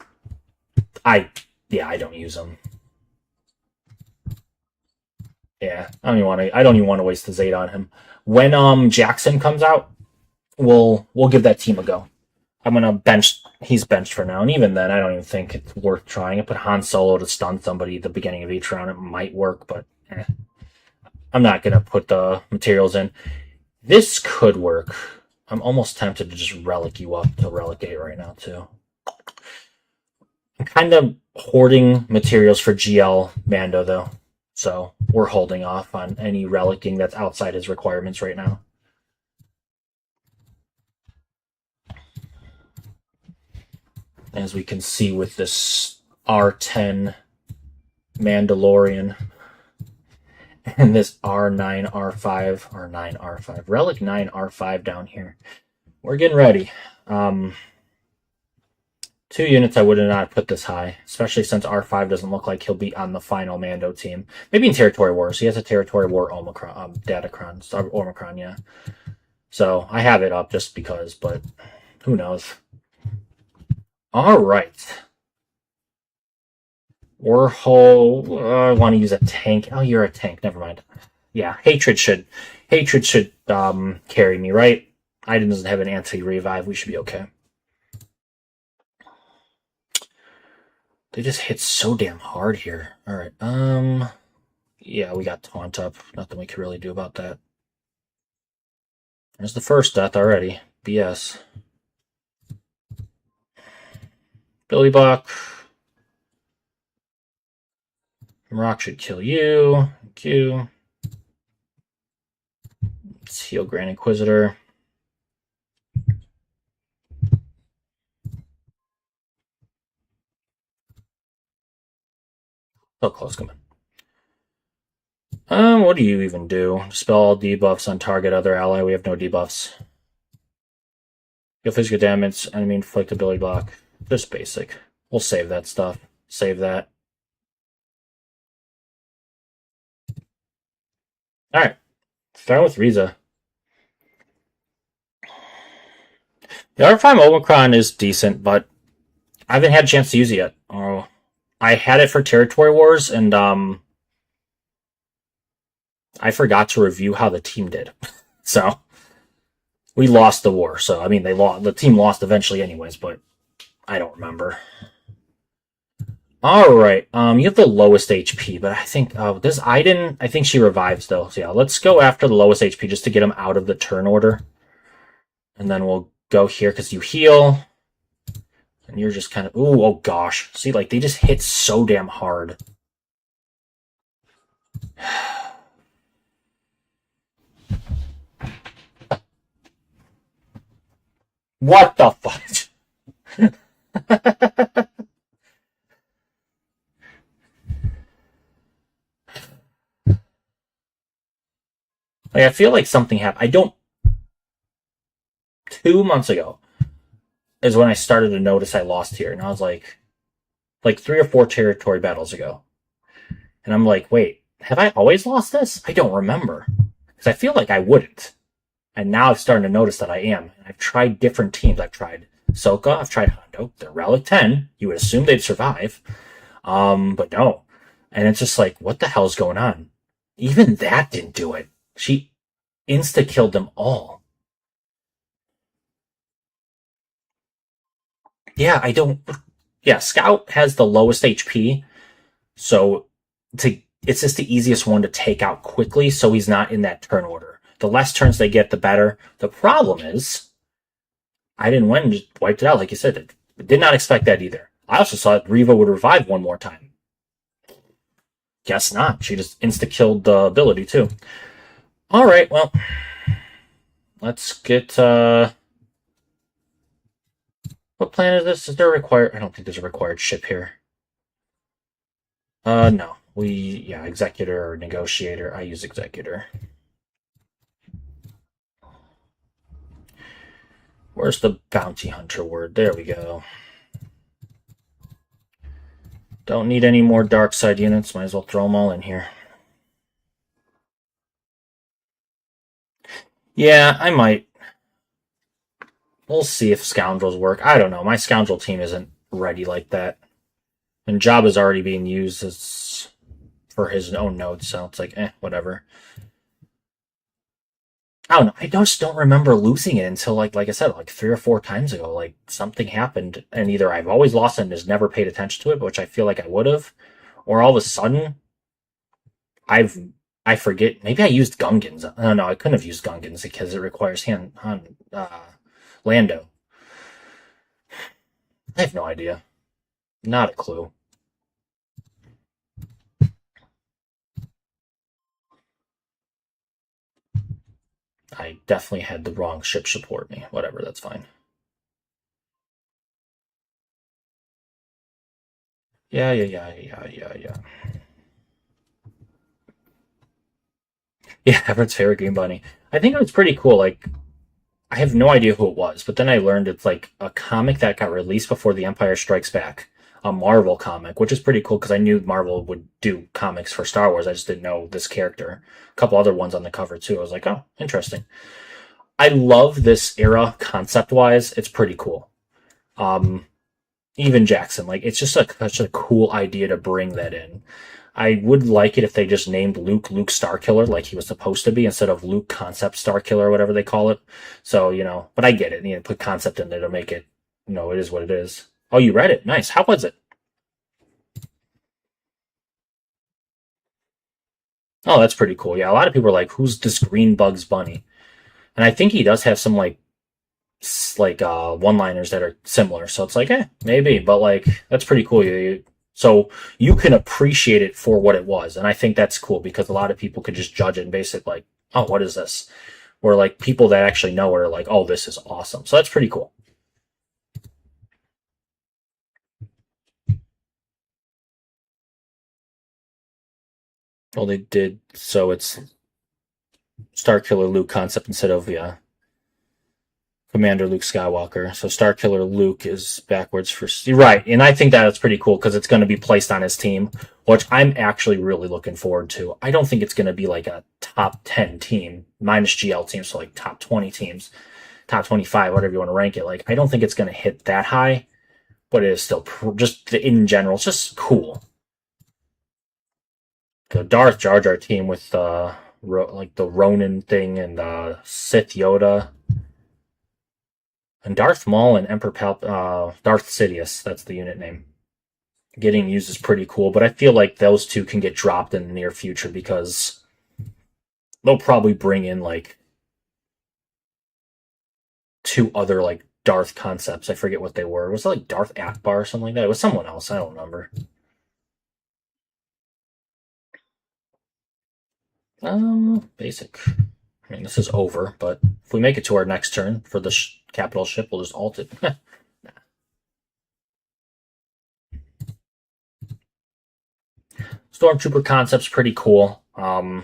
I don't use him. Yeah, I don't even want to waste the Zeta on him. When Jackson comes out, we'll give that team a go. I'm gonna bench. He's benched for now, and even then, I don't even think it's worth trying. I put Han Solo to stun somebody at the beginning of each round. It might work, but I'm not gonna put the materials in. This could work. I'm almost tempted to just relic you up to Relic 8 right now, too. I'm kind of hoarding materials for GL Mando, though. So we're holding off on any relicking that's outside his requirements right now. As we can see with this R10 Mandalorian and this R9, R5, R9, R5, Relic 9, R5 down here. We're getting ready. 2 units I would not put this high, especially since R5 doesn't look like he'll be on the final Mando team. Maybe in Territory Wars. He has a Territory War Omicron, Datacron, Omicron, yeah. So I have it up just because, but who knows. All right. Warhol, I want to use a tank. Oh, you're a tank. Never mind. Yeah, Hatred should carry me, right? Iden doesn't have an anti-revive. We should be okay. They just hit so damn hard here. All right. Yeah, we got taunt up. Nothing we can really do about that. There's the first death already. BS. Billy Buck. Rock should kill you. Thank you. Let's heal Grand Inquisitor. So close, come on. What do you even do? Dispel all debuffs on target other ally. We have no debuffs. Deal physical damage, enemy inflict ability block. Just basic. We'll save that stuff. Save that. Alright. Start with Riza. The R5 Omicron is decent, but I haven't had a chance to use it yet. Oh, I had it for Territory Wars, and I forgot to review how the team did. So we lost the war. So I mean, the team lost eventually, anyways. But I don't remember. All right, you have the lowest HP, but I think this Iden. I think she revives though. So yeah, let's go after the lowest HP just to get him out of the turn order, and then we'll go here because you heal. And you're just kind of, ooh, oh gosh. See, like, they just hit so damn hard. What the fuck? Like, I feel like something happened. 2 months ago is when I started to notice I lost here. And I was like 3 or 4 territory battles ago. And I'm like, wait, have I always lost this? I don't remember. Because I feel like I wouldn't. And now I'm starting to notice that I am. And I've tried different teams. I've tried Ahsoka. I've tried Hondo. They're Relic 10. You would assume they'd survive. But no. And it's just like, what the hell's going on? Even that didn't do it. She insta-killed them all. Yeah, I don't... Yeah, Scout has the lowest HP, so it's just the easiest one to take out quickly, so he's not in that turn order. The less turns they get, the better. The problem is, I didn't win, just wiped it out, like you said. Did not expect that either. I also thought Riva would revive one more time. Guess not. She just insta-killed the ability, too. Alright, well, let's get, what planet is this? Is there a required... I don't think there's a required ship here. No. Yeah, Executor or Negotiator. I use Executor. Where's the Bounty Hunter word? There we go. Don't need any more dark side units. Might as well throw them all in here. Yeah, I might. We'll see if Scoundrels work. I don't know. My Scoundrel team isn't ready like that. And Jabba's already being used as for his own nodes, so it's like, whatever. I don't know. I just don't remember losing it until like I said, like 3 or 4 times ago. Like something happened, and either I've always lost it and just never paid attention to it, which I feel like I would have, or all of a sudden, I forget. Maybe I used Gungans. I don't know. I couldn't have used Gungans because it requires Lando. I have no idea. Not a clue. I definitely had the wrong ship support me. Whatever, that's fine. Yeah. Yeah, everyone's favorite Green Bunny. I think it was pretty cool. Like, I have no idea who it was, but then I learned it's like a comic that got released before The Empire Strikes Back, a Marvel comic, which is pretty cool because I knew Marvel would do comics for Star Wars. I just didn't know this character. A couple other ones on the cover too. I was like, oh, interesting. I love this era concept wise. It's pretty cool. Um, Even Jackson, like it's just such a cool idea to bring that in. I would like it if they just named Luke Starkiller like he was supposed to be instead of Luke Concept Starkiller or whatever they call it. So, but I get it. Put concept in there to make it, it is what it is. Oh, you read it? Nice. How was it? Oh, that's pretty cool. Yeah, a lot of people are like, who's this green Bugs Bunny? And I think he does have some one-liners that are similar. So it's like, maybe, but like that's pretty cool. So you can appreciate it for what it was, and I think that's cool because a lot of people could just judge it and base it like, oh, what is this? Or like people that actually know it are like, oh, this is awesome. So that's pretty cool. Well, they did. So it's Starkiller Luke concept instead of Commander Luke Skywalker. So Starkiller Luke is backwards for right, and I think that's pretty cool because it's going to be placed on his team, which I'm actually really looking forward to. I don't think it's going to be like a top 10 team minus GL teams, so like top 20 teams, top 25, whatever you want to rank it. Like I don't think it's going to hit that high, but it is still just in general, it's just cool. The Darth Jar Jar team with like the Ronin thing and Sith Yoda. And Darth Maul and Darth Sidious, that's the unit name. Getting used is pretty cool, but I feel like those two can get dropped in the near future because they'll probably bring in like 2 other like Darth concepts. I forget what they were. Was it like Darth Akbar or something like that? It was someone else. I don't remember. Basic. I mean, this is over, but if we make it to our next turn for the capital ship, we'll just alt it. Stormtrooper concept's pretty cool. I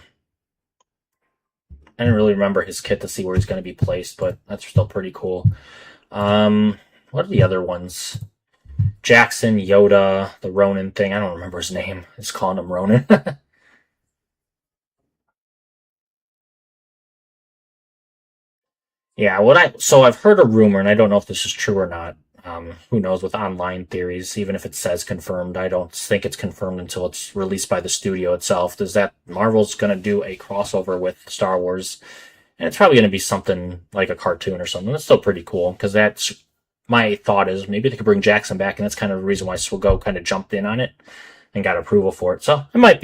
didn't really remember his kit to see where he's going to be placed, but that's still pretty cool. What are the other ones? Jackson, Yoda, the Ronin thing. I don't remember his name. It's calling him Ronin. Yeah, so I've heard a rumor, and I don't know if this is true or not. Who knows with online theories, even if it says confirmed, I don't think it's confirmed until it's released by the studio itself. Does that Marvel's going to do a crossover with Star Wars? And it's probably going to be something like a cartoon or something. That's still pretty cool because that's my thought is maybe they could bring Jackson back, and that's kind of the reason why Swego kind of jumped in on it and got approval for it. So it might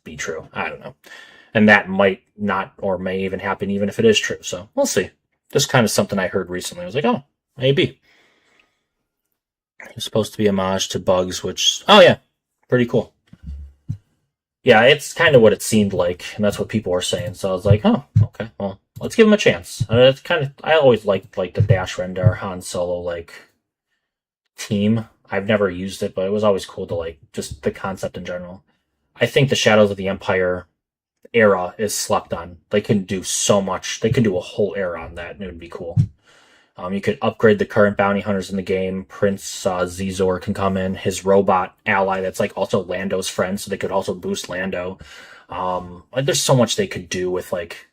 be true. I don't know. And that might not or may even happen even if it is true. So we'll see. Just kind of something I heard recently. I was like, oh, maybe. It's supposed to be homage to Bugs, which, oh yeah, pretty cool. Yeah, it's kind of what it seemed like, and that's what people were saying. So I was like, oh, okay, well, let's give him a chance. It's kind of, I always liked like the Dash Rendar Han Solo like team. I've never used it, but it was always cool to like just the concept in general. I think the Shadows of the Empire era is slept on. They can do so much. They can do a whole era on that, and it would be cool. You could upgrade the current bounty hunters in the game. Prince Zizor can come in. His robot ally that's like also Lando's friend, so they could also boost Lando. Like there's so much they could do with like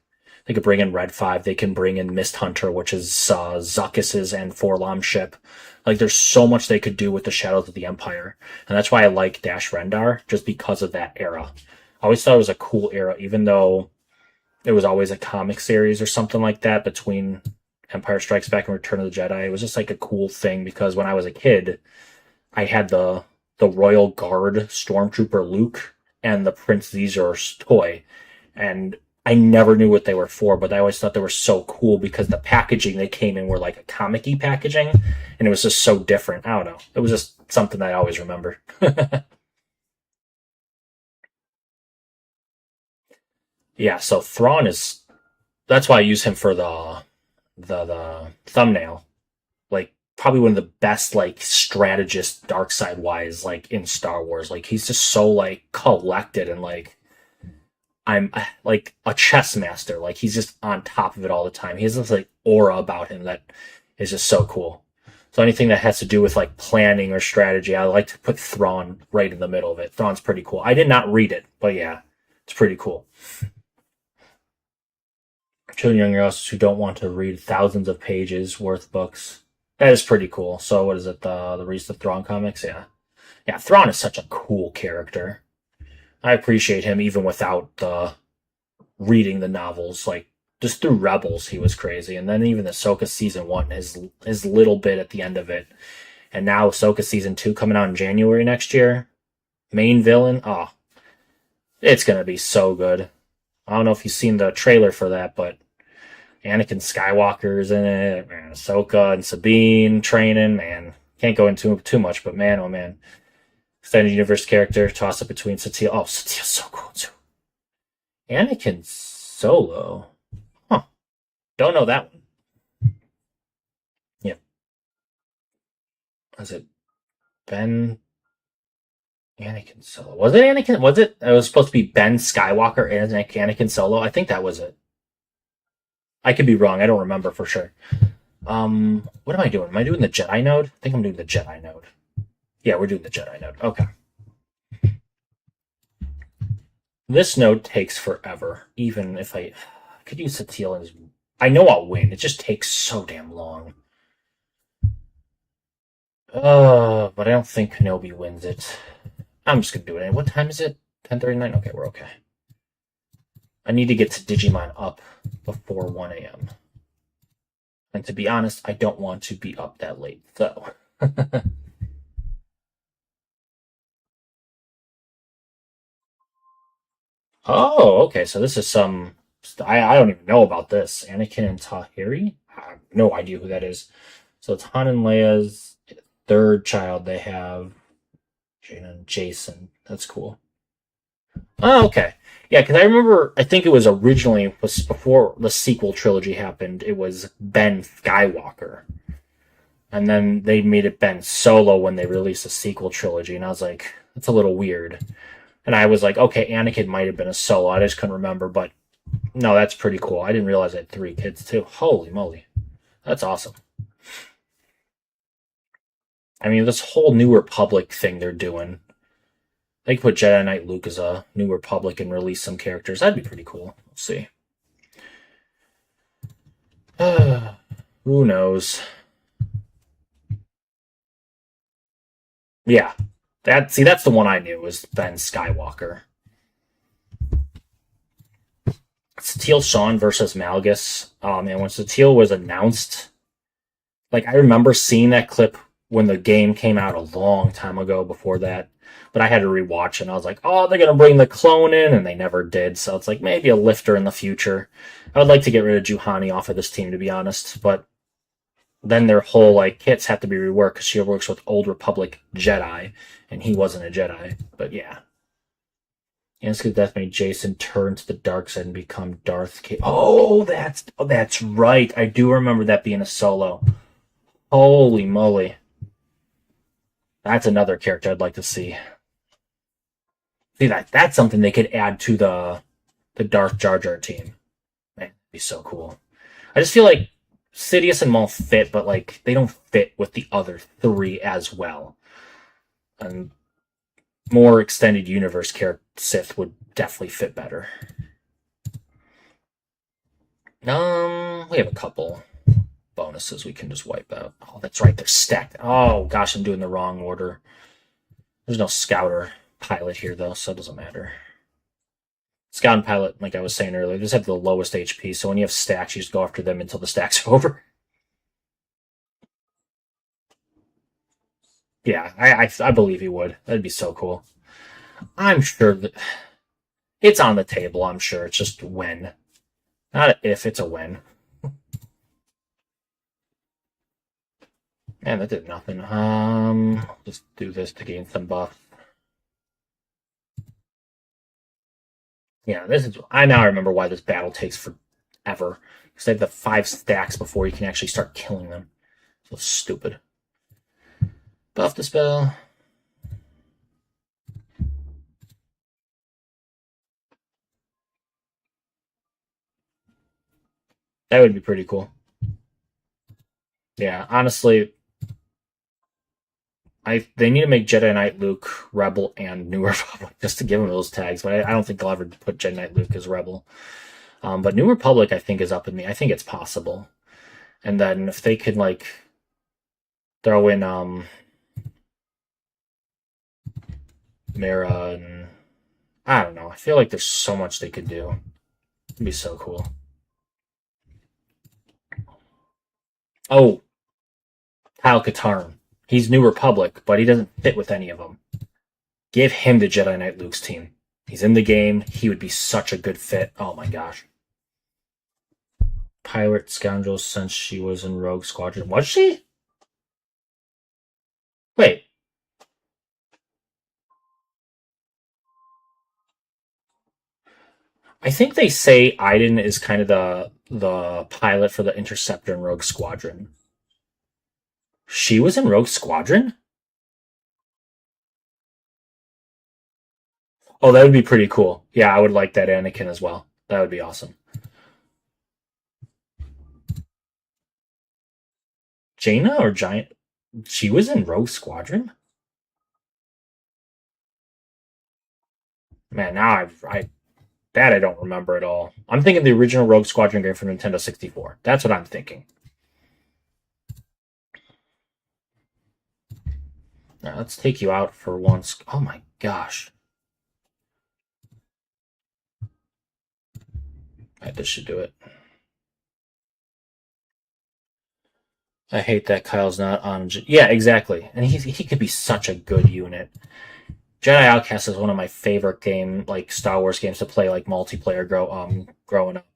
they could bring in Red 5. They can bring in Mist Hunter, which is Zuckuss's and Forlom ship. Like there's so much they could do with the Shadows of the Empire, and that's why I like Dash Rendar just because of that era. I always thought it was a cool era, even though it was always a comic series or something like that between Empire Strikes Back and Return of the Jedi. It was just like a cool thing because when I was a kid, I had the Royal Guard Stormtrooper Luke and the Prince Zizor toy, and I never knew what they were for, but I always thought they were so cool because the packaging they came in were like a comic-y packaging, and it was just so different. I don't know. It was just something that I always remember. Yeah, so Thrawn is that's why I use him for the thumbnail. Like probably one of the best like strategist dark side wise like in Star Wars. Like he's just so like collected and like I'm like a chess master. Like he's just on top of it all the time. He has this like aura about him that is just so cool. So anything that has to do with like planning or strategy, I like to put Thrawn right in the middle of it. Thrawn's pretty cool. I did not read it, but yeah, it's pretty cool. Children young girls who don't want to read thousands of pages worth books. That is pretty cool. So what is it? The Reese of Thrawn comics? Yeah. Yeah, Thrawn is such a cool character. I appreciate him even without reading the novels. Like just through Rebels, he was crazy, and then even Ahsoka season 1, his little bit at the end of it, and now Ahsoka season 2 coming out in January next year. Main villain, oh, it's gonna be so good. I don't know if you've seen the trailer for that, but Anakin Skywalker's in it, man. Ahsoka and Sabine training, man. Can't go into too much, but man, oh man. Extended universe character, toss up between Satele. Oh, Satele's so cool too. Anakin Solo. Huh. Don't know that one. Yeah. Was it Ben Anakin Solo? Was it Anakin? Was it? It was supposed to be Ben Skywalker and Anakin Solo. I think that was it. I could be wrong. I don't remember for sure. What am I doing? Am I doing the Jedi node? I think I'm doing the Jedi node. Yeah, we're doing the Jedi node. Okay. This node takes forever. Even if I could use Satele as I know I'll win. It just takes so damn long. But I don't think Kenobi wins it. I'm just gonna do it. What time is it? 10:39? Okay, we're okay. I need to get to Digimon up before 1 a.m. And to be honest, I don't want to be up that late, though. Oh, okay. So this is some. I don't even know about this. Anakin and Tahiri? I have no idea who that is. So it's Han and Leia's third child. They have Jaina and Jason. That's cool. Oh, okay. Yeah, because I remember, I think it was originally, was before the sequel trilogy happened, it was Ben Skywalker. And then they made it Ben Solo when they released the sequel trilogy, and I was like, that's a little weird. And I was like, okay, Anakin might have been a Solo, I just couldn't remember, but no, that's pretty cool. I didn't realize I had 3 kids too. Holy moly. That's awesome. I mean, this whole New Republic thing they're doing, they could put Jedi Knight Luke as a New Republic and release some characters. That'd be pretty cool. We'll see. Who knows? Yeah. That's the one I knew was Ben Skywalker. Satele Shan versus Malgus. Oh man, when Satele was announced, like I remember seeing that clip when the game came out a long time ago before that. But I had to rewatch it and I was like, oh, they're gonna bring the clone in, and they never did. So it's like maybe a lifter in the future. I would like to get rid of Juhani off of this team, to be honest, but then their whole like kits have to be reworked because she works with Old Republic Jedi, and he wasn't a Jedi. But yeah, Instant Death made Jason turn to the dark side and become Darth K. Oh, that's right. I do remember that being a solo. Holy moly, that's another character I'd like to see. See that's something they could add to the Darth Jar Jar team. Man, it'd be so cool. I just feel like Sidious and Maul fit, but like they don't fit with the other three as well. And more extended universe character Sith would definitely fit better. We have a couple bonuses we can just wipe out. Oh, that's right, they're stacked. Oh gosh, I'm doing the wrong order. There's no scouter pilot here though, so it doesn't matter. Scout and pilot, like I was saying earlier, just have the lowest HP, so when you have stacks, you just go after them until the stacks are over. Yeah, I believe he would. That'd be so cool. I'm sure that it's on the table. I'm sure it's just when, not if. It's a when. Man, that did nothing. Just do this to gain some buff. Yeah, this is. I now remember why this battle takes forever. Because they have the 5 stacks before you can actually start killing them. So stupid. Buff the spell. That would be pretty cool. Yeah, honestly, they need to make Jedi Knight Luke Rebel and New Republic just to give them those tags. But I don't think they'll ever put Jedi Knight Luke as Rebel. But New Republic, I think, is up in me. I think it's possible. And then if they could like throw in Mara and I don't know. I feel like there's so much they could do. It'd be so cool. Oh, Kyle Katarn. He's New Republic, but he doesn't fit with any of them. Give him the Jedi Knight Luke's team. He's in the game. He would be such a good fit. Oh my gosh. Pirate scoundrel since she was in Rogue Squadron. Was she? Wait. I think they say Iden is kind of the pilot for the Interceptor in Rogue Squadron. She was in Rogue Squadron? Oh, that would be pretty cool. Yeah, I would like that Anakin as well. That would be awesome. Jaina or Giant? She was in Rogue Squadron? Man, now that I don't remember at all. I'm thinking the original Rogue Squadron game for Nintendo 64. That's what I'm thinking. Now, let's take you out for once. Oh my gosh. Right, this should do it. I hate that Kyle's not on. Yeah, exactly. And he could be such a good unit. Jedi Outcast is one of my favorite like Star Wars games to play, like multiplayer growing up.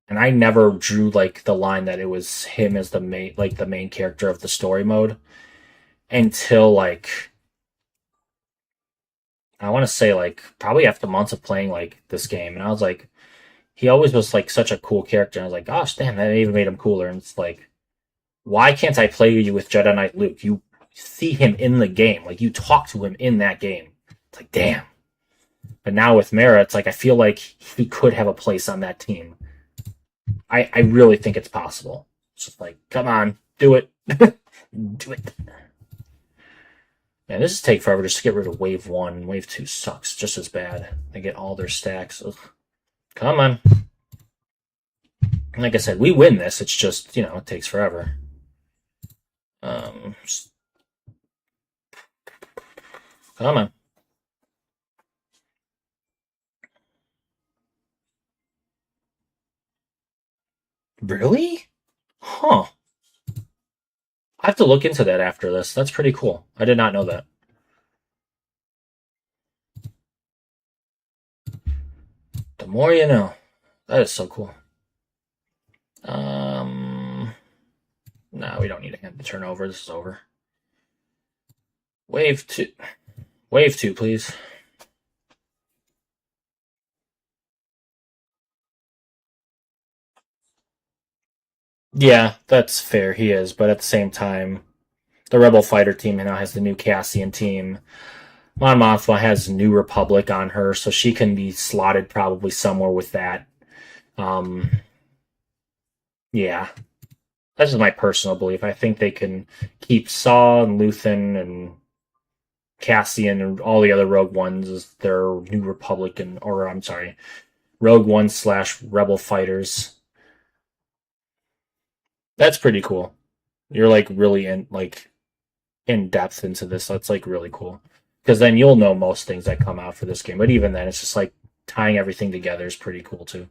And I never drew like the line that it was him as the main character of the story mode until like I want to say like probably after months of playing like this game, and I was like, he always was like such a cool character. And I was like, gosh, damn, that even made him cooler. And it's like, why can't I play you with Jedi Knight Luke? You see him in the game, like you talk to him in that game. It's like, damn. But now with Mara, it's like I feel like he could have a place on that team. I really think it's possible. It's just like, come on, do it. Do it. Man, this is take forever just to get rid of Wave 1. Wave 2 sucks just as bad. They get all their stacks. Ugh. Come on. Like I said, we win this. It's just, it takes forever. Come on. Really? Huh. I have to look into that after this. That's pretty cool. I did not know that. The more you know. That is so cool. No, we don't need to hand the turnover. This is over. Wave two. Wave two, please. Yeah, that's fair. He is, but at the same time, the Rebel Fighter team now has the new Cassian team. Mon Mothma has New Republic on her, so she can be slotted probably somewhere with that. Um, yeah, that's just my personal belief. I think they can keep Saw and Luthen and Cassian and all the other Rogue Ones as their New Republican, or I'm sorry, Rogue One slash Rebel fighters. That's pretty cool. You're like really in depth into this. That's like really cool because then you'll know most things that come out for this game. But even then, it's just like tying everything together is pretty cool too.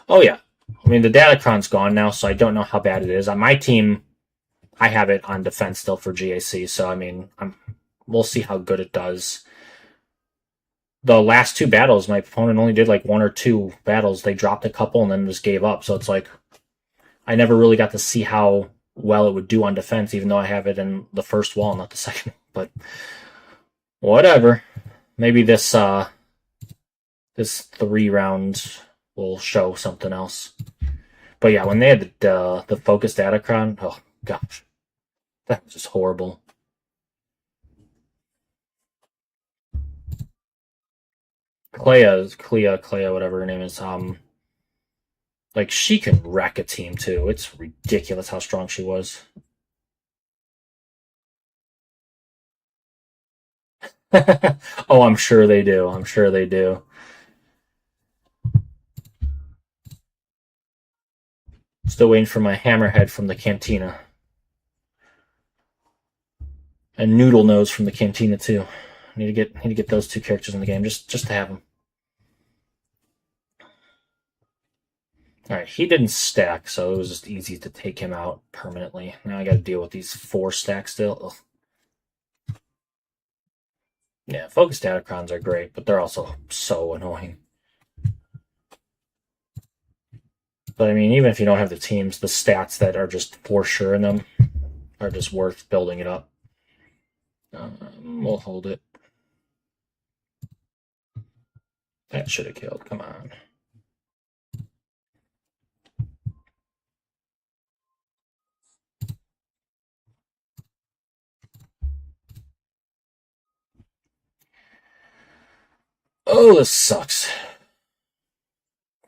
Oh yeah, I mean the Datacron's gone now, so I don't know how bad it is. On my team, I have it on defense still for GAC, so I mean we'll see how good it does. The last two battles, my opponent only did like one or two battles. They dropped a couple and then just gave up. So it's like I never really got to see how well it would do on defense, even though I have it in the first wall, not the second. But whatever. Maybe this 3 rounds will show something else. But yeah, when they had the focused Datacron, oh gosh, that was just horrible. Clea, whatever her name is, like she can wreck a team too. It's ridiculous how strong she was. Oh, I'm sure they do. I'm sure they do. Still waiting for my hammerhead from the cantina. And Noodle Nose from the cantina too. Need to get those two characters in the game just to have them. All right, he didn't stack, so it was just easy to take him out permanently. Now I got to deal with these 4 stacks still. Ugh. Yeah, focused Datacrons are great, but they're also so annoying. But I mean, even if you don't have the teams, the stats that are just for sure in them are just worth building it up. We'll hold it. That should have killed. Come on. Oh, this sucks.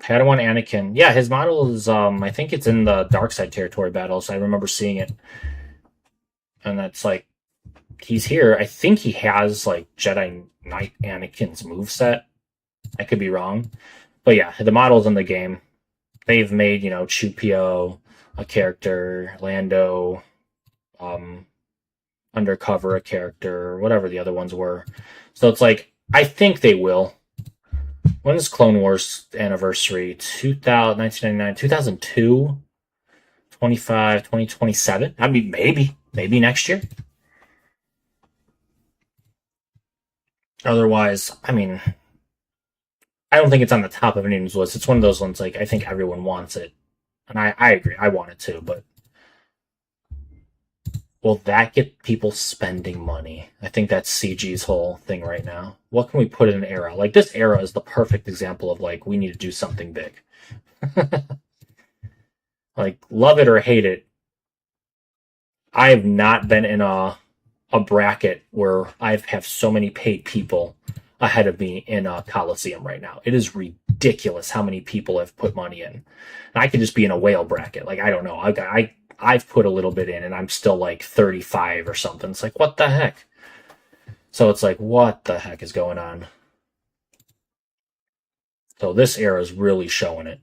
Padawan Anakin. Yeah, his model is I think it's in the dark side territory battles. I remember seeing it. And that's like he's here. I think he has like Jedi Knight Anakin's moveset. I could be wrong. But yeah, the models in the game. They've made, Chupio a character, Lando, um, Undercover a character, whatever the other ones were. So it's like I think they will. When is Clone Wars anniversary? 1999, 2002, 25, 2027? I mean, maybe next year. Otherwise, I mean, I don't think it's on the top of anyone's list. It's one of those ones like I think everyone wants it, and I agree. I want it too, but will that get people spending money? I think that's CG's whole thing right now. What can we put in an era? Like this era is the perfect example of like we need to do something big. Like love it or hate it, I have not been in a bracket where I have so many paid people ahead of me in a Coliseum right now. It is ridiculous how many people have put money in. And I could just be in a whale bracket. Like I don't know. I've put a little bit in, and I'm still like 35 or something. It's like what the heck. So it's like what the heck is going on? So this era is really showing it.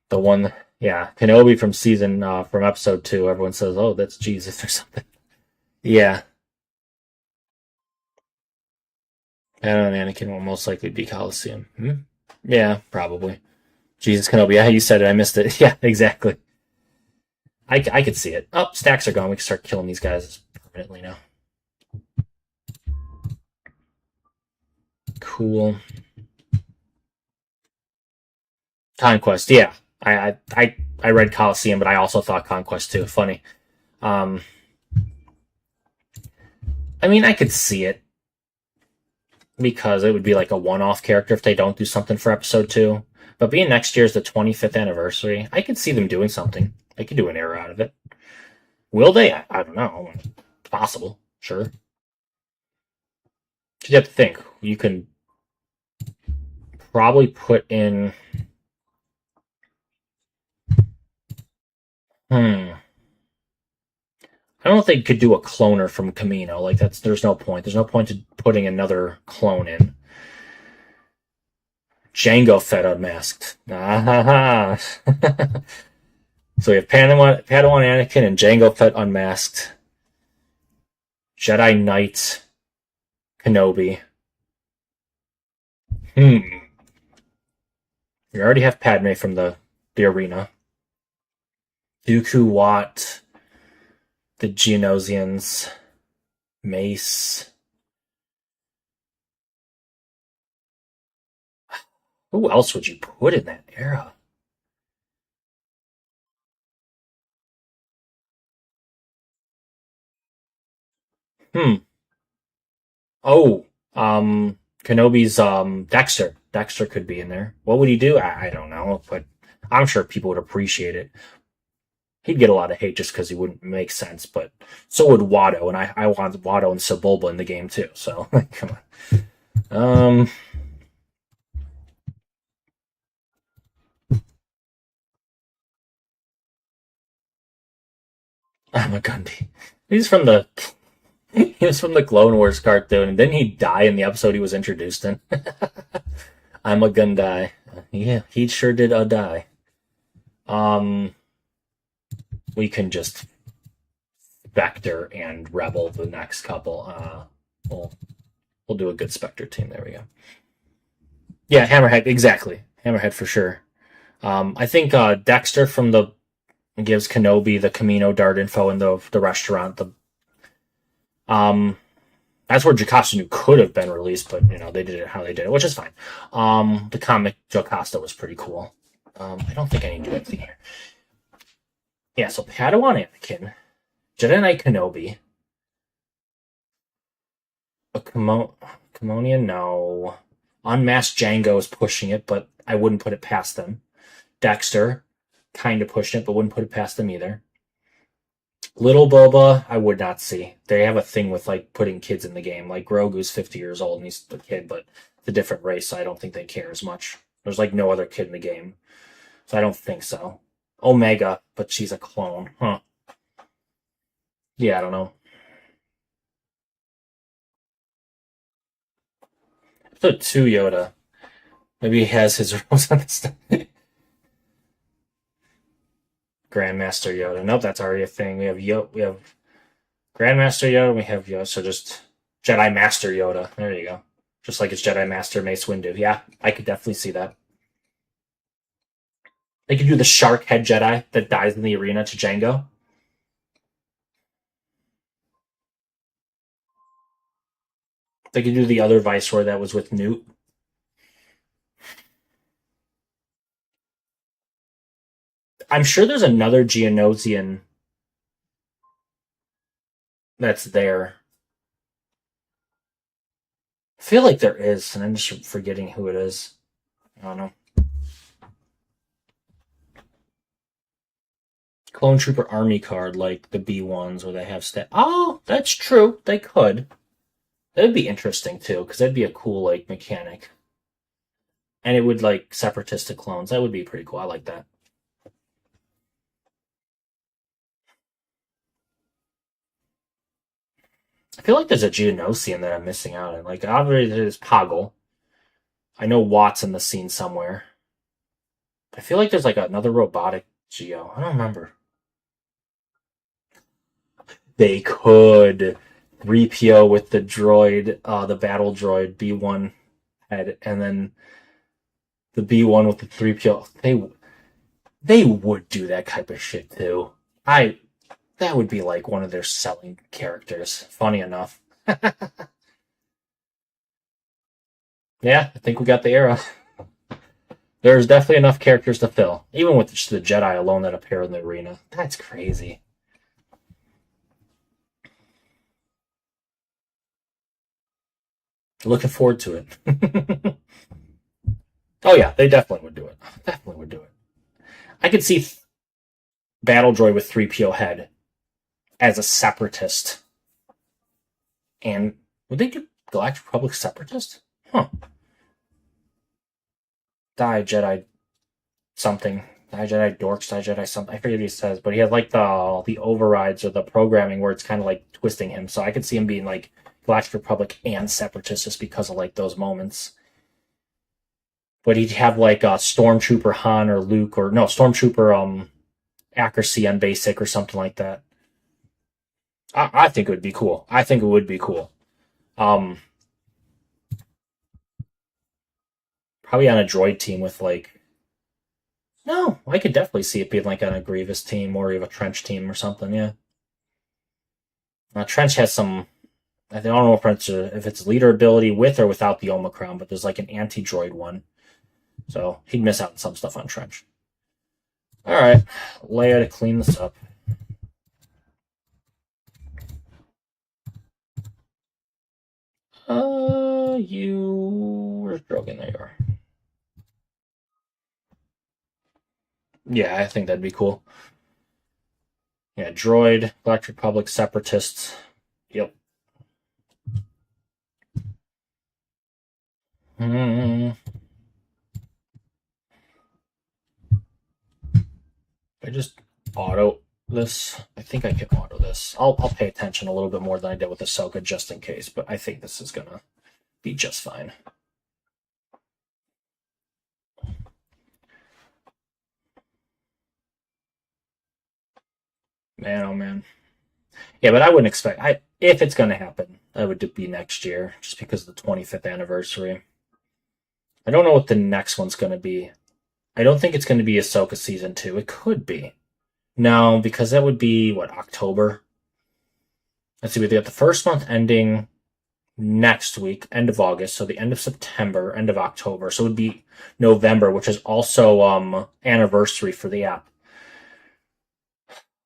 The one, yeah, Kenobi from from episode 2. Everyone says, "Oh, that's Jesus" or something. Yeah, and Anakin will most likely be Coliseum. Hmm? Yeah, probably. Jesus Kenobi. Yeah, you said it. I missed it. Yeah, exactly. I could see it. Oh, stacks are gone. We can start killing these guys permanently now. Cool. Conquest. Yeah, I read Coliseum, but I also thought Conquest too. Funny. Um, I mean, I could see it because it would be like a one-off character if they don't do something for episode 2. But being next year is the 25th anniversary, I could see them doing something. They could do an era out of it. Will they? I don't know. It's possible. Sure. You have to think. You can probably put in. Hmm. I don't know if they could do a cloner from Camino. Like that's there's no point. There's no point to putting another clone in. Jango Fett unmasked. Ah, so we have Padawan Anakin and Jango Fett unmasked. Jedi Knight Kenobi. We already have Padme from the arena. Dooku Watt, the Geonosians, Mace. Who else would you put in that era? Hmm. Oh, Kenobi's Dexter. Dexter could be in there. What would he do? I don't know, but I'm sure people would appreciate it. He'd get a lot of hate just because he wouldn't make sense, but so would Watto, and I want Watto and Sebulba in the game too. So come on. I'm a Gundy. He's from the he was from the Clone Wars cartoon, and didn't he die in the episode he was introduced in? I'm a Gundai. Yeah, he sure did die. Um, we can just Spectre and Rebel the next couple. We'll we'll do a good Spectre team. There we go. Yeah, Hammerhead exactly. Hammerhead for sure. I think Dexter from the gives Kenobi the Camino Dart info in the restaurant. The that's where Jocasta could have been released, but they did it how they did it, which is fine. The comic Jocasta was pretty cool. I don't think I need to do anything here. Yeah, so Padawan Anakin, Jedi Knight Kenobi, a Kimonian, no. Unmasked Django is pushing it, but I wouldn't put it past them. Dexter, kind of pushing it, but wouldn't put it past them either. Little Boba, I would not see. They have a thing with like putting kids in the game. Like Grogu's 50 years old and he's a kid, but it's a different race, so I don't think they care as much. There's like no other kid in the game. So I don't think so. Omega, but she's a clone. Huh. Yeah, I don't know. Put 2 Yoda. Maybe he has his rules on this. Grandmaster Yoda. Nope, that's already a thing. We have Grandmaster Yoda, and we have Yoda. So just Jedi Master Yoda. There you go. Just like it's Jedi Master Mace Windu. Yeah, I could definitely see that. They could do the shark head Jedi that dies in the arena to Django. They could do the other Viceroy that was with Newt. I'm sure there's another Geonosian that's there. I feel like there is, and I'm just forgetting who it is. I don't know. Clone Trooper Army card, like the B1s where they have stat. Oh, that's true. They could. That'd be interesting too, because that'd be a cool like mechanic. And it would like separatistic clones. That would be pretty cool. I like that. I feel like there's a Geonosian that I'm missing out on. Like obviously there's Poggle. I know Watt's in the scene somewhere. I feel like there's like another robotic Geo. I don't remember. They could 3PO with the droid, the battle droid B1 head, and then the B1 with the 3PO. They would do that type of shit too. That would be like one of their selling characters. Funny enough. Yeah, I think we got the era. There's definitely enough characters to fill, even with just the Jedi alone that appear in the arena. That's crazy. Looking forward to it. Oh yeah, they definitely would do it. Definitely would do it. I could see Battle Droid with 3PO head as a separatist. And would they do Galactic Republic separatist? Huh. Die Jedi something. Die Jedi Dorks, Die Jedi something. I forget what he says, but he has like the overrides or the programming where it's kind of like twisting him. So I could see him being like Galactic Republic and separatist just because of like those moments. But he'd have like a Stormtrooper Han or Luke or no Stormtrooper accuracy on basic or something like that. I think it would be cool. I think it would be cool. Um, Probably on a droid team with like no, I could definitely see it being like on a Grievous team or even a Trench team or something. Yeah, Trench has some. I don't know if it's leader ability with or without the Omicron, but there's like an anti-droid one, so he'd miss out on some stuff on Trench. All right, Leia to clean this up. Where's Drogon? There you are. Yeah, I think that'd be cool. Yeah, droid, Galactic Republic, separatists. Yep. I just auto this. I think I can auto this. I'll pay attention a little bit more than I did with Ahsoka just in case, but I think this is gonna be just fine. Man, oh man. Yeah, but I wouldn't expect. If it's gonna happen, that would be next year, just because of the 25th anniversary. I don't know what the next one's gonna be. I don't think it's gonna be Ahsoka season 2. It could be. No, because that would be what, October? Let's see, we got the first month ending next week, end of August, so the end of September, end of October. So it would be November, which is also anniversary for the app.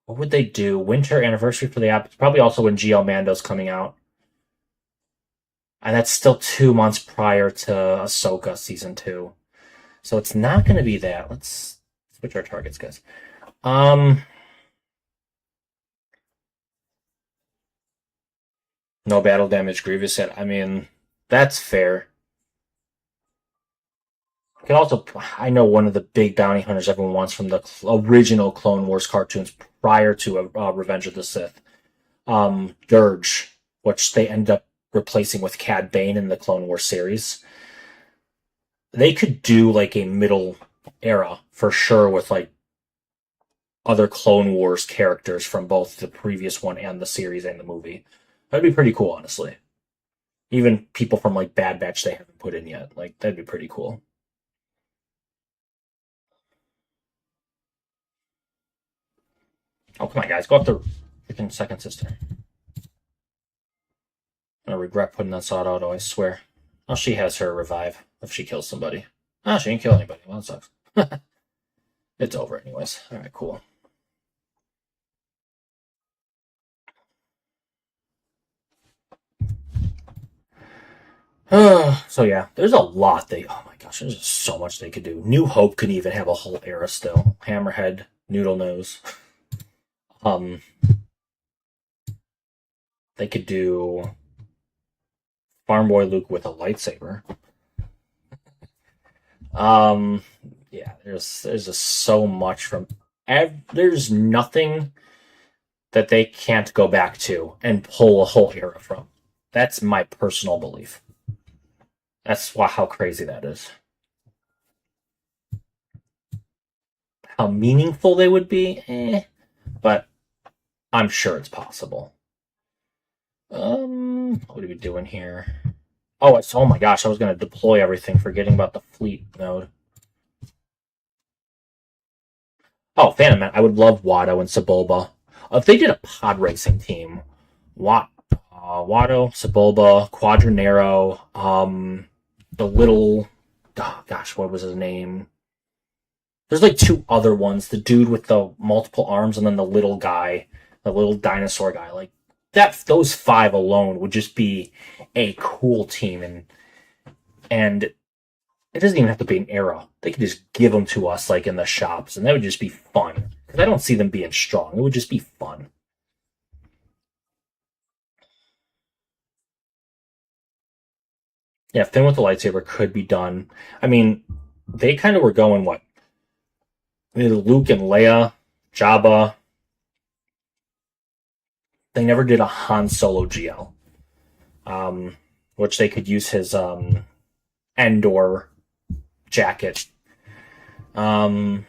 What would they do? Winter anniversary for the app. It's probably also when GL Mando's coming out. And that's still 2 months prior to Ahsoka season 2. So it's not gonna be that. Let's switch our targets, guys. No battle damage Grievous yet. I mean, that's fair. I could also, I know one of the big bounty hunters everyone wants from the original Clone Wars cartoons prior to Revenge of the Sith, Dirge, which they end up replacing with Cad Bane in the Clone Wars series. They could do like a middle era for sure with like other Clone Wars characters from both the previous one and the series and the movie. That'd be pretty cool, honestly. Even people from like Bad Batch they haven't put in yet. Like that'd be pretty cool. Oh come on, guys, go up the freaking second sister. I regret putting that side auto, I swear. Oh, she has her revive if she kills somebody. Oh, she didn't kill anybody. Well, that sucks. It's over anyways. Alright, cool. So yeah, there's a lot they. Oh my gosh, there's just so much they could do. New Hope could even have a whole era still. Hammerhead, Noodle Nose. Um, they could do Farm Boy Luke with a lightsaber. Um, yeah, there's just so much from. There's nothing that they can't go back to and pull a whole era from. That's my personal belief. That's how crazy that is. How meaningful they would be, but I'm sure it's possible. What are we doing here? Oh my gosh, I was gonna deploy everything, forgetting about the fleet node. Oh, Phantom Man, I would love Watto and Sebulba. If they did a pod racing team, Watto, Sebulba, Quadranero, the little, oh gosh, what was his name? There's like two other ones. The dude with the multiple arms, and then the little guy, the little dinosaur guy. Like that, those five alone would just be a cool team, and it doesn't even have to be an era. They could just give them to us like in the shops, and that would just be fun. Because I don't see them being strong. It would just be fun. Yeah, Finn with the lightsaber could be done. I mean, they kind of were going what? Luke and Leia, Jabba. They never did a Han Solo GL, which they could use his Endor jacket. Not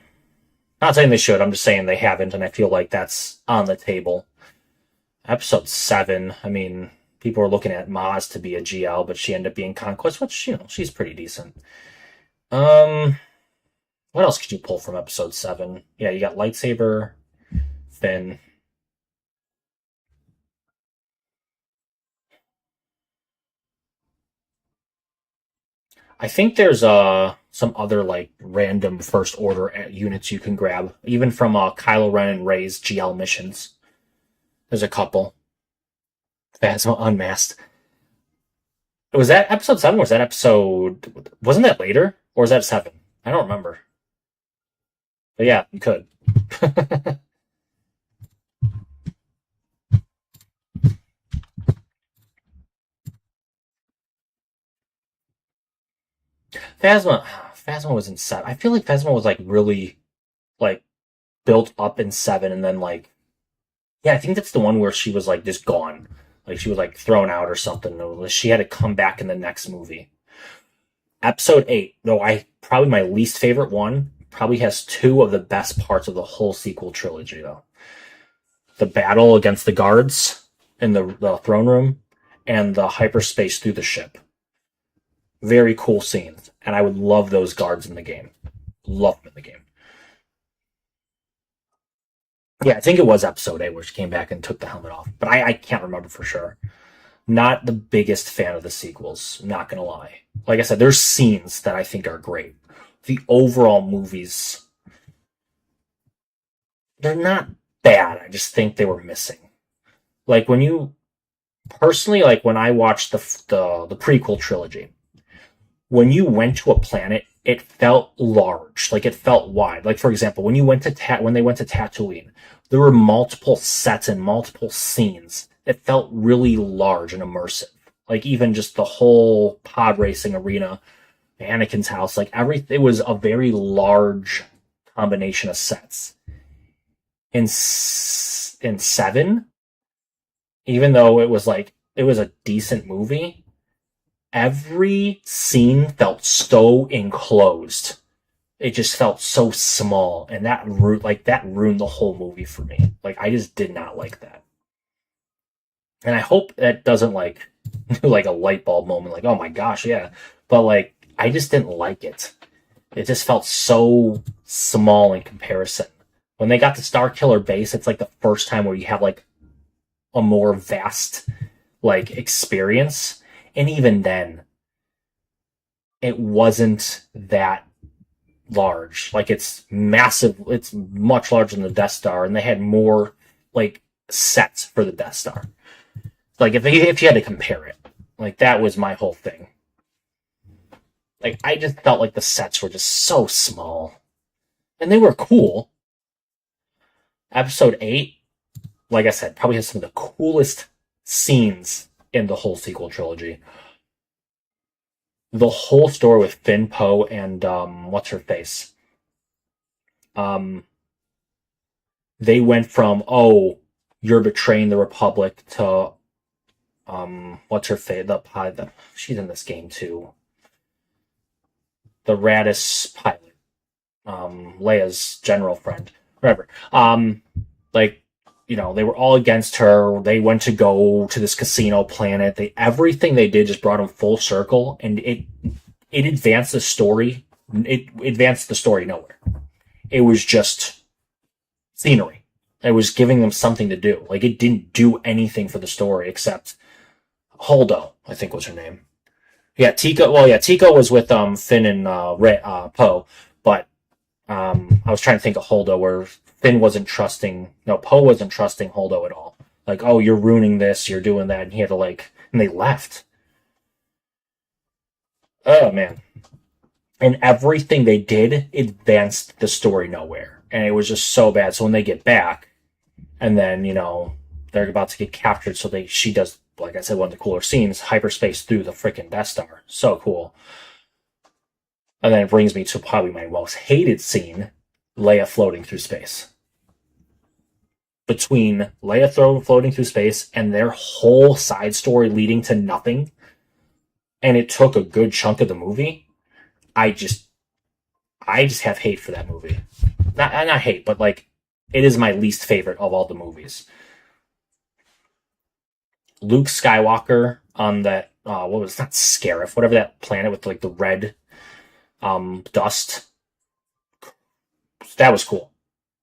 saying they should. I'm just saying they haven't, and I feel like that's on the table. Episode 7. I mean, people were looking at Maz to be a GL, but she ended up being Conquest, which she's pretty decent. What else could you pull from episode 7? Yeah, you got lightsaber, Finn. I think there's some other like random first order units you can grab, even from Kylo Ren and Rey's GL missions. There's a couple. Phasma Unmasked. Was that episode 7? Or was that episode? Wasn't that later, or was that 7? I don't remember. But yeah, you could. Phasma was in 7. I feel like Phasma was like really like built up in 7, and then like yeah, I think that's the one where she was like just gone. Like she was like thrown out or something. She had to come back in the next movie. Episode 8, though I probably my least favorite one, probably has two of the best parts of the whole sequel trilogy though. The battle against the guards in the throne room and the hyperspace through the ship. Very cool scenes. And I would love those guards in the game. Love them in the game. Yeah, I think it was episode 8 where she came back and took the helmet off. But I can't remember for sure. Not the biggest fan of the sequels, not gonna lie. Like I said, there's scenes that I think are great. The overall movies, they're not bad. I just think they were missing. Like when you personally, like when I watched the prequel trilogy, when you went to a planet, it felt large, like it felt wide. Like for example, when you went to when they went to Tatooine, there were multiple sets and multiple scenes. It felt really large and immersive. Like even just the whole pod racing arena, Anakin's house, like everything, it was a very large combination of sets. In 7, even though it was a decent movie, every scene felt so enclosed. It just felt so small, and that ruined the whole movie for me. Like I just did not like that, and I hope that doesn't like like a light bulb moment. Like oh my gosh, yeah, but like I just didn't like it. It just felt so small in comparison. When they got to Star Killer Base, it's like the first time where you have like a more vast like experience, and even then, it wasn't that large. Like it's massive. It's much larger than the Death Star, and they had more like sets for the Death Star. Like if you had to compare it, like that was my whole thing. Like I just felt like the sets were just so small, and they were cool. Episode 8, like I said, probably has some of the coolest scenes in the whole sequel trilogy. The whole story with Finn, Poe, and what's her face. Um, they went from you're betraying the Republic to what's her face? She's in this game too. The Radis pilot. Leia's general friend, whatever. Like, they were all against her. They went to go to this casino planet. Everything they did just brought them full circle, and it advanced the story. It advanced the story nowhere. It was just scenery. It was giving them something to do. Like, it didn't do anything for the story except Holdo, I think was her name. Yeah, Tico. Well, yeah, Tico was with Finn and Poe, but I was trying to think of Holdo where Finn wasn't trusting. No, Poe wasn't trusting Holdo at all. Like, oh, you're ruining this, you're doing that, and he had to and they left. Oh man, and everything they did advanced the story nowhere, and it was just so bad. So when they get back, and then they're about to get captured, so she does, like I said, one of the cooler scenes, hyperspace through the freaking Death Star. So cool. And then it brings me to probably my most hated scene, Leia floating through space. Between Leia floating through space and their whole side story leading to nothing, and it took a good chunk of the movie, I just have hate for that movie. Not hate, but it is my least favorite of all the movies. Luke Skywalker on that what was not Scarif, whatever that planet with the red dust. That was cool.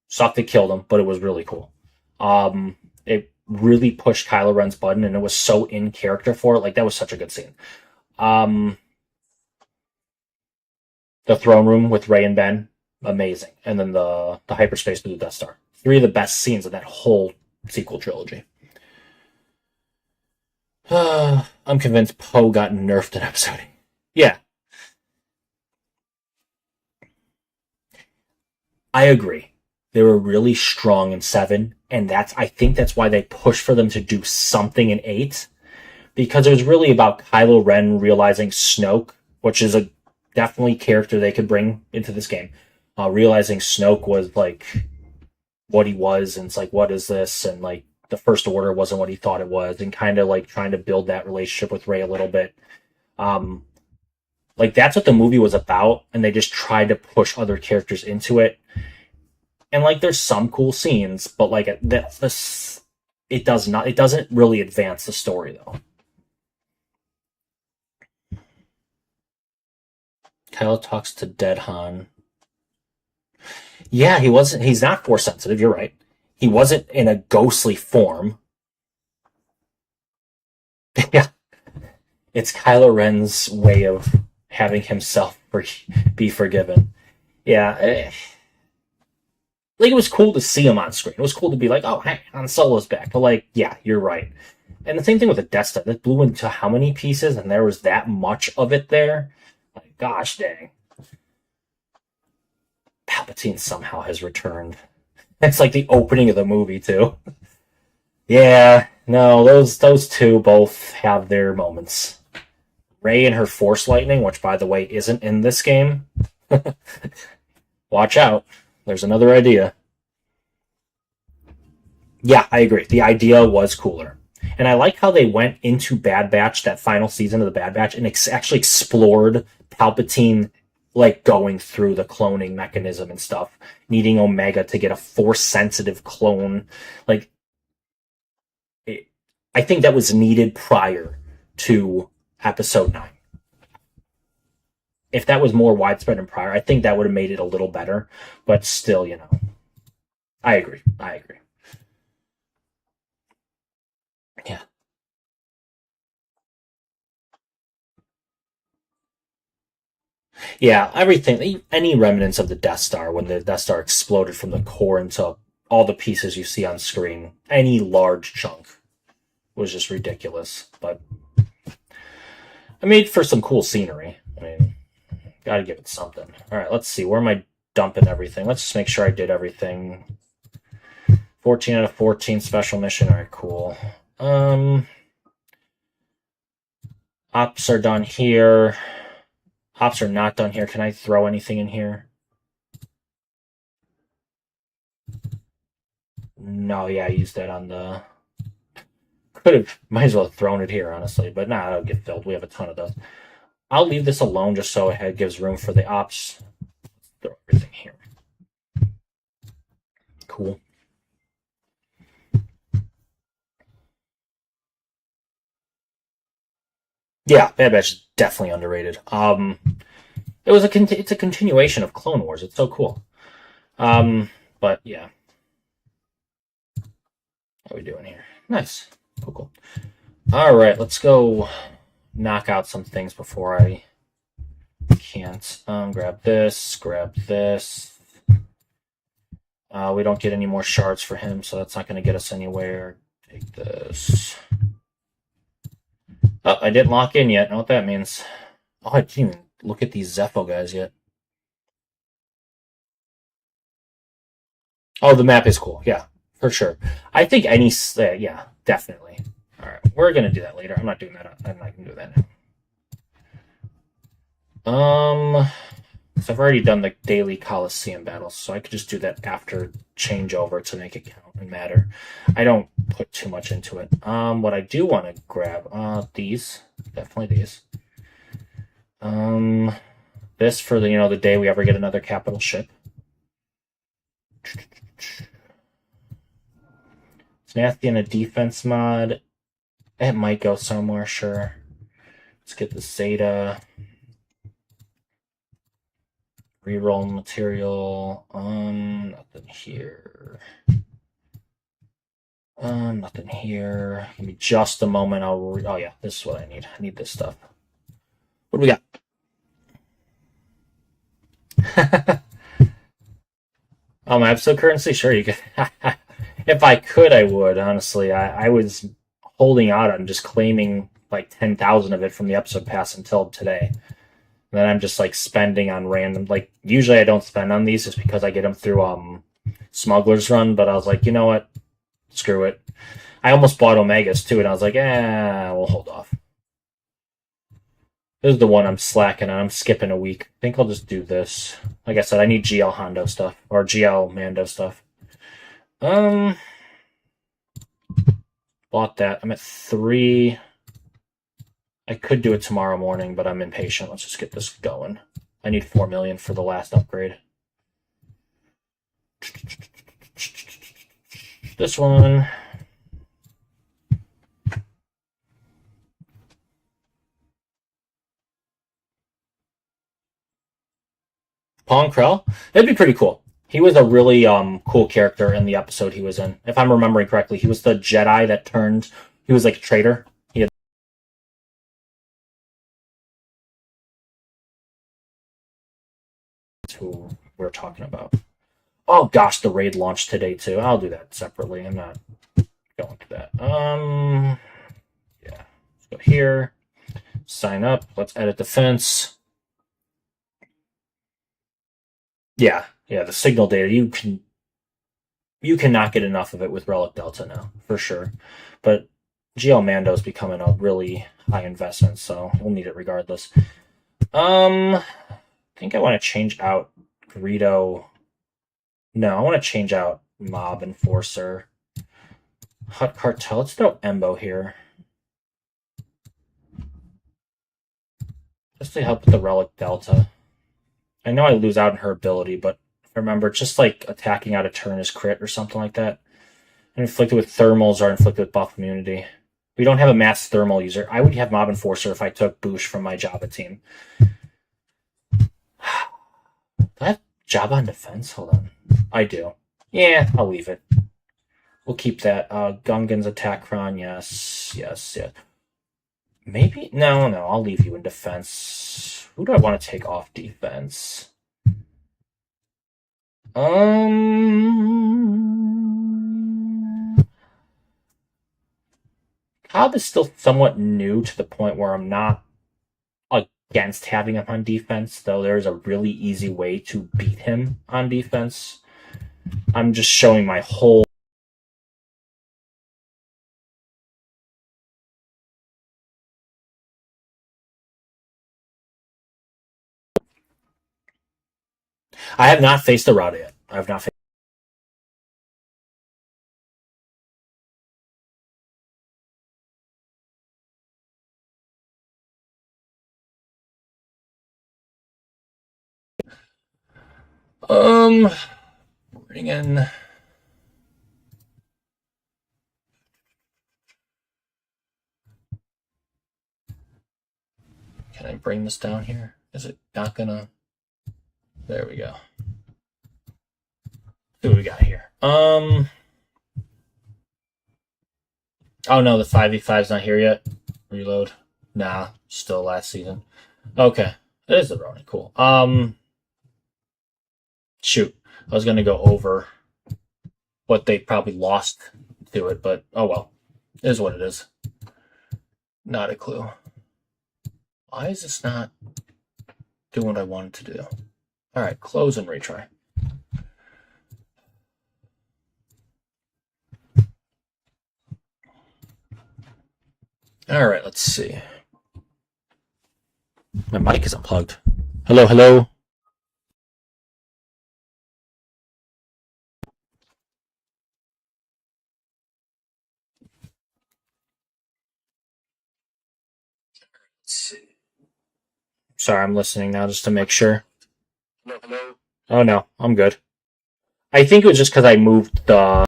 Sucked it killed him, but it was really cool. It really pushed Kylo Ren's button, and it was so in character for it. That was such a good scene. The throne room with Rey and Ben, amazing. And then the hyperspace through the Death Star. 3 of the best scenes of that whole sequel trilogy. I'm convinced Poe got nerfed in episode 8. Yeah. I agree. They were really strong in 7, and I think that's why they pushed for them to do something in 8, because it was really about Kylo Ren realizing Snoke, which is a definitely character they could bring into this game, realizing Snoke was what he was, and it's what is this, and the First Order wasn't what he thought it was, and kind of trying to build that relationship with Rey a little bit. That's what the movie was about, and they just tried to push other characters into it. And there's some cool scenes, but it doesn't really advance the story though. Kylo talks to Dead Han. Yeah, he's not Force sensitive, you're right. He wasn't in a ghostly form. Yeah. It's Kylo Ren's way of having himself be forgiven. Yeah. It was cool to see him on screen. It was cool to be oh, hey, Han Solo's back. But yeah, you're right. And the same thing with the Death Star. That blew into how many pieces, and there was that much of it there. Gosh dang. Palpatine somehow has returned. It's the opening of the movie too. Yeah, no, those two both have their moments. Rey and her Force lightning, which by the way isn't in this game. Watch out. There's another idea. Yeah, I agree. The idea was cooler. And I like how they went into Bad Batch, that final season of the Bad Batch, and actually explored Palpatine going through the cloning mechanism and stuff, needing Omega to get a Force-sensitive clone. I think that was needed prior to Episode 9. If that was more widespread and prior, I think that would have made it a little better. But still, I agree. Yeah. Yeah, everything, any remnants of the Death Star, when the Death Star exploded from the core into all the pieces you see on screen, any large chunk was just ridiculous. But I made for some cool scenery. I mean, gotta give it something. Alright, let's see. Where am I dumping everything? Let's just make sure I did everything. 14 out of 14 special mission. Alright, cool. Ops are done here. Ops are not done here. Can I throw anything in here? No, yeah, I used that on the... Might as well have thrown it here, honestly. But nah, it'll get filled. We have a ton of those. I'll leave this alone just so it gives room for the ops. throw everything here. Cool. Yeah, Bad Batch is definitely underrated. It's a continuation of Clone Wars. It's so cool. But yeah, what are we doing here? Nice, cool. All right, let's go knock out some things before I can't. Grab this. Grab this. We don't get any more shards for him, so that's not going to get us anywhere. Take this. Oh, I didn't lock in yet. I know what that means. Oh, I didn't even look at these Zepho guys yet. Oh, the map is cool. Yeah, for sure. I think any. Yeah, definitely. All right, we're gonna do that later. I'm not doing that. I'm not gonna do that now. So I've already done the daily Coliseum battles, so I could just do that after changeover to make it count and matter. I don't put too much into it. What I do want to grab, these, definitely these. This for the day we ever get another capital ship. Snathky in a defense mod. It might go somewhere, sure. Let's get the Zeta. Reroll material. Nothing here. Nothing here. Give me just a moment. Oh yeah, this is what I need. I need this stuff. What do we got? My episode currency? Sure, you could. If I could, I would. Honestly, I was holding out on just claiming like 10,000 of it from the episode pass until today. And then I'm just like spending on random. Like usually I don't spend on these just because I get them through Smuggler's Run. But I was like, you know what? Screw it. I almost bought Omegas too, and I was like, we'll hold off. This is the one I'm slacking on. I'm skipping a week. I think I'll just do this. Like I said, I need GL Hondo stuff or GL Mando stuff. Bought that. I'm at 3. I could do it tomorrow morning, but I'm impatient. Let's just get this going. I need 4 million for the last upgrade. This one. Pong Krell? That'd be pretty cool. He was a really cool character in the episode he was in. If I'm remembering correctly, he was the Jedi that turned. He was like a traitor. He had who we're talking about. Oh gosh, the raid launched today too. I'll do that separately. I'm not going to that. Yeah. Let's go here. Sign up. Let's edit the fence. Yeah, the signal data. You cannot get enough of it with Relic Delta now, for sure. But GL Mando is becoming a really high investment, so we'll need it regardless. I think I want to change out Greedo. No, I want to change out Mob Enforcer. Hut Cartel. Let's throw Embo here. Just to help with the Relic Delta. I know I lose out on her ability, but remember, just like attacking out a turn is crit or something like that. And inflicted with thermals or inflicted with buff immunity. We don't have a mass thermal user. I would have Mob Enforcer if I took Boosh from my Jabba team. Do I have Jabba on defense? Hold on. I do. Yeah, I'll leave it. We'll keep that. Gungan's attack cron, yes. Maybe? No, I'll leave you in defense. Who do I want to take off defense? Cobb is still somewhat new to the point where I'm not against having him on defense, though there's a really easy way to beat him on defense. I'm just showing my whole. I have not faced the Rada yet. I have not faced. Bring in. Can I bring this down here? Is it not gonna? There we go. See what we got here. Oh no, the 5v5's not here yet. Reload. Nah, still last season. Okay. It is the Ronin. Cool. Shoot. I was gonna go over what they probably lost to it, but oh well. It is what it is. Not a clue. Why is this not doing what I wanted to do? Alright, close and retry. Alright, let's see. My mic is unplugged. Hello, hello. Sorry, I'm listening now just to make sure. Hello, hello. Oh no, I'm good. I think it was just because I moved the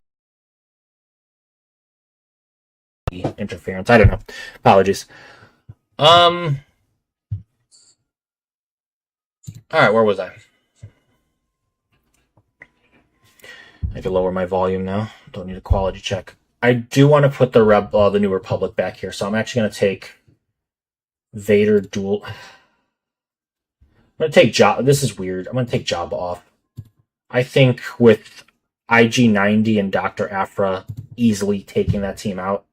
interference. I don't know. Apologies. All right, where was I? I can lower my volume now. Don't need a quality check. I do want to put the New Republic back here, so I'm actually going to take Vader dual. I'm going to take Jabba. This is weird. I'm going to take Jabba off. I think with IG-90 and Dr. Aphra easily taking that team out,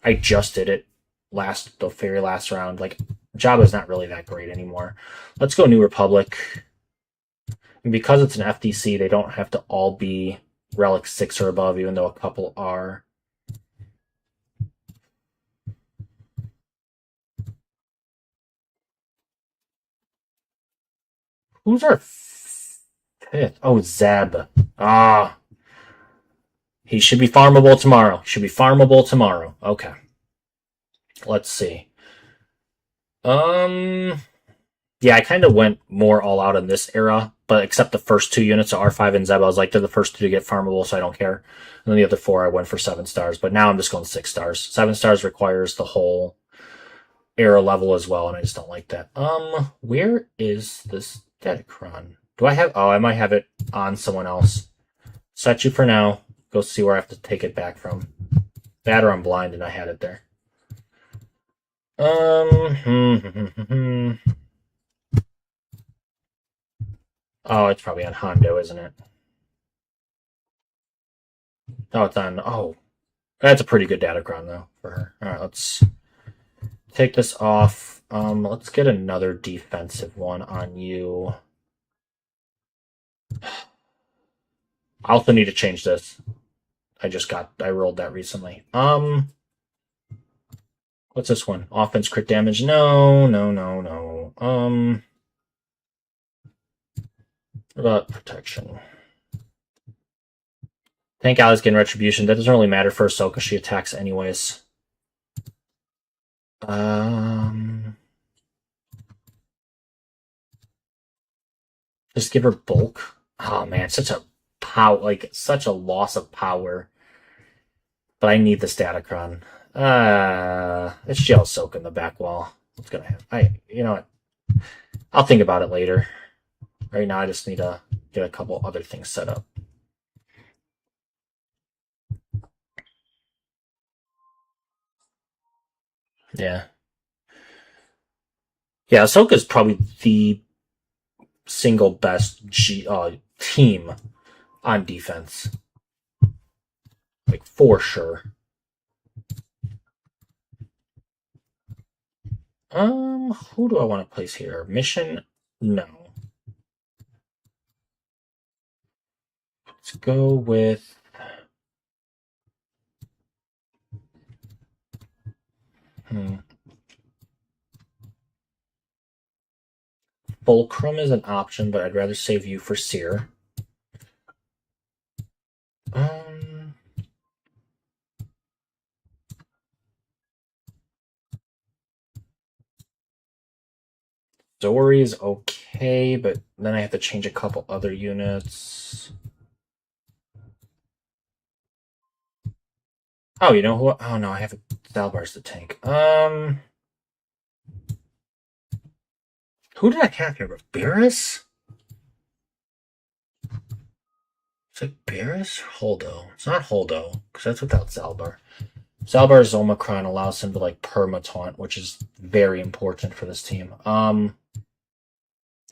I just did it the very last round. Like, Jabba's not really that great anymore. Let's go New Republic. And because it's an FDC, they don't have to all be Relic 6 or above, even though a couple are. Who's our fifth? Oh, Zeb. Ah. He should be farmable tomorrow. Okay. Let's see. Yeah, I kind of went more all out in this era, but except the first two units of R5 and Zeb, I was like, they're the first two to get farmable, so I don't care. And then the other four, I went for 7 stars, but now I'm just going 6 stars. 7 stars requires the whole era level as well, and I just don't like that. Where is this Datacron? Do I have? Oh, I might have it on someone else. Set you for now. Go see where I have to take it back from. That or I'm blind and I had it there. Oh, it's probably on Hondo, isn't it? Oh, it's on. Oh, that's a pretty good Datacron though for her. All right, let's take this off. Let's get another defensive one on you. I also need to change this. I rolled that recently. What's this one? Offense crit damage? No. What about protection? Tank Ali's getting retribution. That doesn't really matter for Ahsoka. She attacks anyways. Just give her bulk. Oh man, such a such a loss of power. But I need this Datacron. It's Gel Soak in the back wall. What's gonna happen? You know what? I'll think about it later. Right now, I just need to get a couple other things set up. Yeah. Yeah, Ahsoka's probably the single best team on defense. Like, for sure. Who do I want to place here? Mission? No. Let's go with... Fulcrum is an option, but I'd rather save you for Seer. Dory is okay, but then I have to change a couple other units. Oh, you know who? Oh no, I have Zalbar's the tank. Who did I have here? Barris? Is it Barris? Holdo. It's not Holdo, because that's without Zalbar. Zalbar's Omicron allows him to like perma-taunt, which is very important for this team.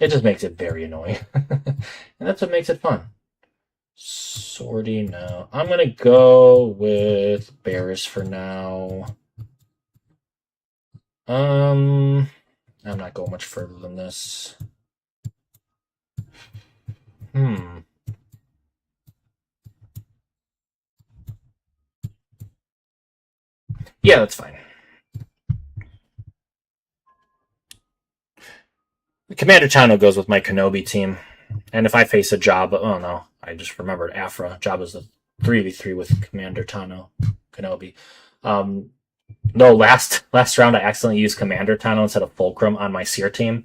It just makes it very annoying. And that's what makes it fun. Sortie, no. I'm gonna go with Barris for now. I'm not going much further than this. Yeah, that's fine. Commander Tano goes with my Kenobi team. And if I face a Jabba, oh no, I just remembered Afra. Jabba's the 3v3 with Commander Tano, Kenobi. No, last round I accidentally used Commander Tano instead of Fulcrum on my Seer team.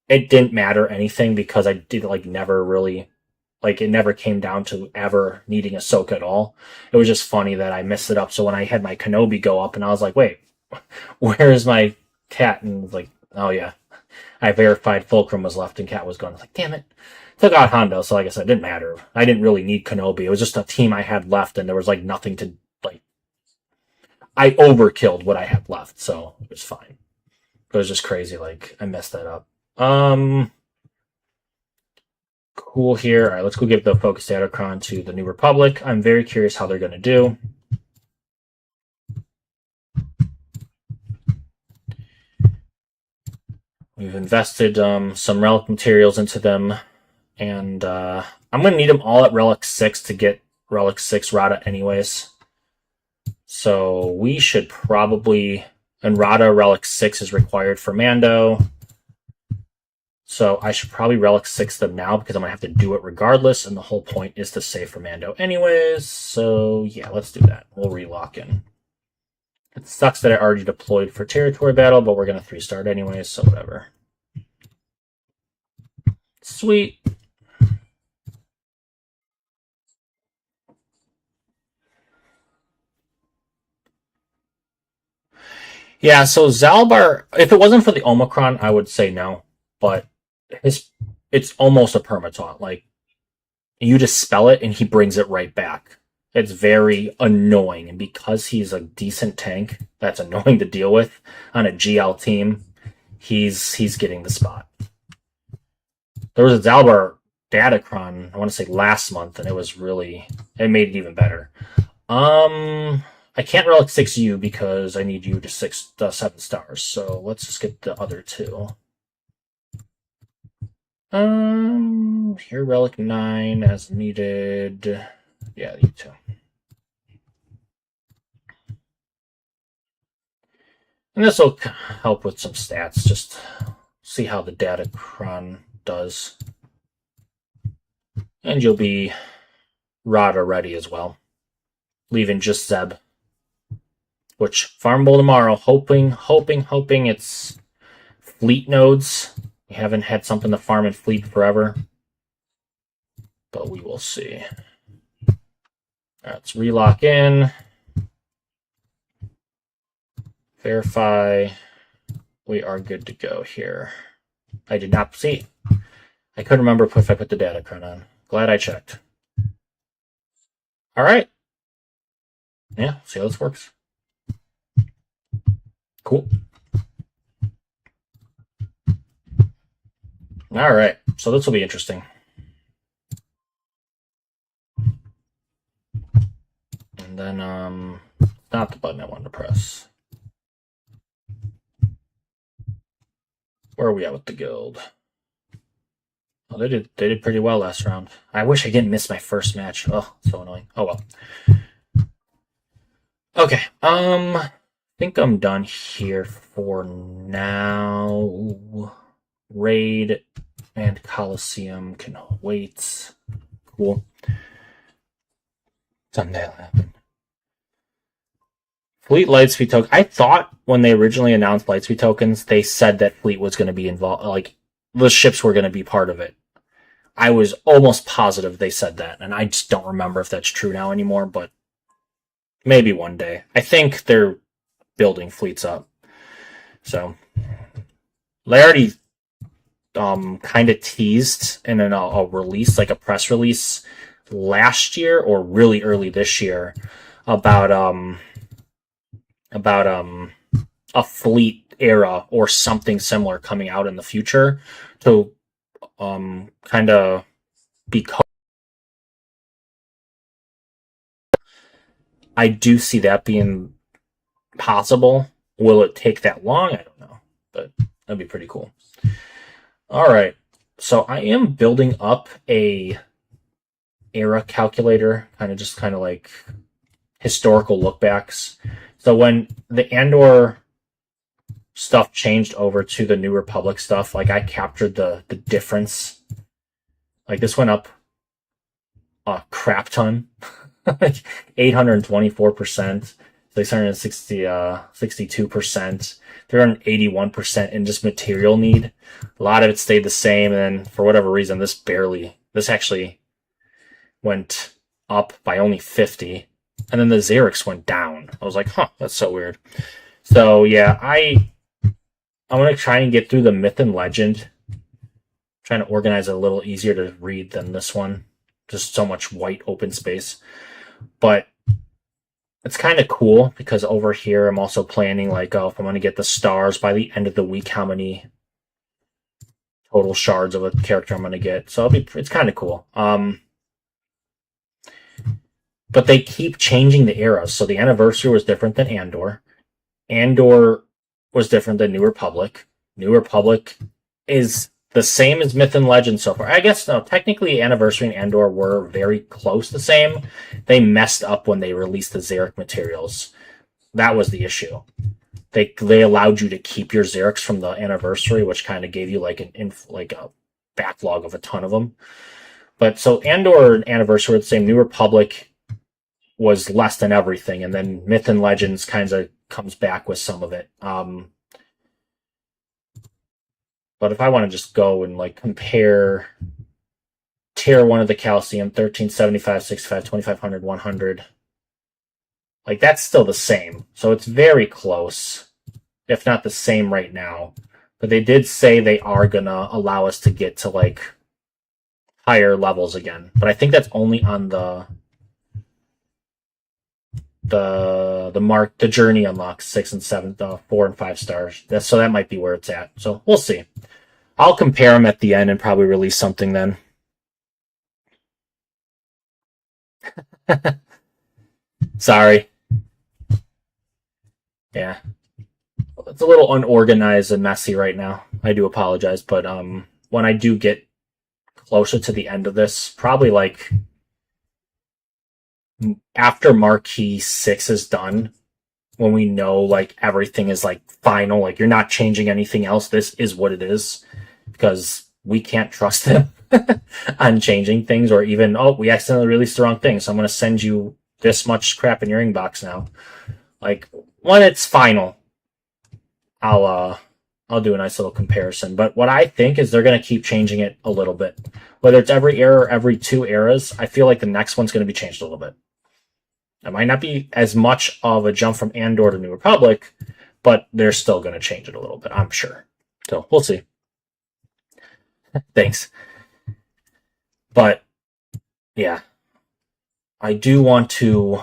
It didn't matter anything because I did like never really it never came down to ever needing Ahsoka at all. It was just funny that I messed it up. So when I had my Kenobi go up and I was like, wait, where is my cat? And like, oh yeah, I verified Fulcrum was left and cat was gone. I was like, damn it. Took out Hondo, so like I said, it didn't matter. I didn't really need Kenobi. It was just a team I had left and there was like nothing to like. I overkilled what I had left, so it was fine. It was just crazy, like I messed that up. Cool here. All right, let's go give the Focus Datacron to the New Republic. I'm very curious how they're going to do. We've invested some relic materials into them, and I'm going to need them all at Relic 6 to get Relic 6 Rada anyways. So we should probably... And Rada Relic 6 is required for Mando. So I should probably Relic 6 them now because I'm going to have to do it regardless, and the whole point is to save for Mando anyways. So yeah, let's do that. We'll relock in. It sucks that I already deployed for territory battle, but we're going to 3-star it anyways, so whatever. Sweet. Yeah, so Zalbar, if it wasn't for the Omicron, I would say no, but it's almost a permataunt. Like, you just spell it and he brings it right back. It's very annoying, and because he's a decent tank that's annoying to deal with on a GL team, he's getting the spot. There was a Zalbar Datacron, I want to say last month, and it made it even better. I can't Relic 6 you because I need you to 7 stars, so let's just get the other two. Here Relic 9 as needed. Yeah, you two. And this will help with some stats, just see how the Datacron does. And you'll be Rada ready as well. Leaving just Zeb. Which, farmable tomorrow, hoping it's fleet nodes. We haven't had something to farm in fleet forever. But we will see. Alright, let's relock in. Verify. We are good to go here. I did not see. I couldn't remember if I put the Datacron on. Glad I checked. Alright. Yeah, see how this works. Cool. Alright, so this will be interesting. And then, not the button I wanted to press. Where are we at with the guild? Oh, they did pretty well last round. I wish I didn't miss my first match. Oh, so annoying. Oh well. Okay, I think I'm done here for now. Raid and Coliseum can wait. Cool. Someday it'll happen. Fleet Lightspeed token. I thought when they originally announced Lightspeed tokens, they said that Fleet was going to be involved. Like the ships were going to be part of it. I was almost positive they said that, and I just don't remember if that's true now anymore. But maybe one day. I think they're building fleets up. So they already kind of teased in a release, like a press release last year or really early this year about a fleet era or something similar coming out in the future to kind of be. I do see that being possible. Will it take that long? I don't know, but that'd be pretty cool. All right, so I am building up a era calculator, kind of like historical lookbacks. So when the Andor stuff changed over to the New Republic stuff, like I captured the difference. Like this went up a crap ton, like 824%, 662%, 381% in just material need. A lot of it stayed the same, and then for whatever reason, this actually went up by only 50, and then the Xerix went down. I was like, huh, that's so weird. So yeah, I'm gonna try and get through the Myth and Legend. I'm trying to organize it a little easier to read than this one. Just so much white open space. But it's kind of cool because over here I'm also planning like, if I'm going to get the stars by the end of the week, how many total shards of a character I'm going to get. So it's kind of cool. But they keep changing the eras. So the Anniversary was different than Andor. Andor was different than New Republic. New Republic is the same as Myth and Legend so far. I guess, no, technically Anniversary and Andor were very close the same. They messed up when they released the Xeric materials. That was the issue. They allowed you to keep your Xerics from the Anniversary, which kind of gave you like a backlog of a ton of them. But so Andor and Anniversary were the same. New Republic was less than everything, and then Myth and Legends kind of comes back with some of it. But if I want to just go and like compare tier 1 of the Calcium, 1375, 65, 2500, 100, like that's still the same. So it's very close, if not the same right now. But they did say they are going to allow us to get to like higher levels again. But I think that's only on the journey unlocks 6 and 7, 4 and 5 stars. So that might be where it's at. So we'll see. I'll compare them at the end and probably release something then. Sorry. Yeah. It's a little unorganized and messy right now. I do apologize, but when I do get closer to the end of this, probably like after Marquee 6 is done, when we know like everything is like final, like you're not changing anything else, this is what it is, because we can't trust them on changing things, or even, we accidentally released the wrong thing, so I'm going to send you this much crap in your inbox now. Like when it's final, I'll do a nice little comparison. But what I think is they're going to keep changing it a little bit, whether it's every era or every 2 eras. I feel like the next one's going to be changed a little bit. It might not be as much of a jump from Andor to New Republic, but they're still going to change it a little bit, I'm sure. So we'll see. Thanks. But yeah, I do want to,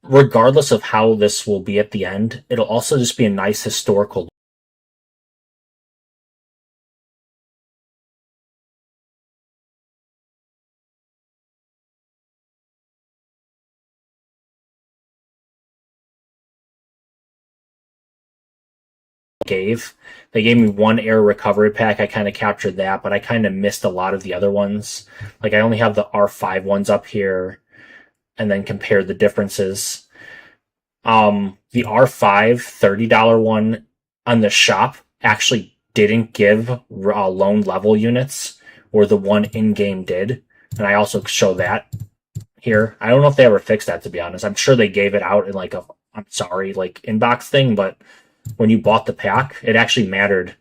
regardless of how this will be at the end, it'll also just be a nice historical They gave me one air recovery pack. I kind of captured that, but I kind of missed a lot of the other ones. Like I only have the R5 ones up here, and then compared the differences. The R5 $30 one on the shop actually didn't give loan level units, or the one in-game did. And I also show that here. I don't know if they ever fixed that, to be honest. I'm sure they gave it out in like I'm sorry, like inbox thing, but when you bought the pack, it actually mattered.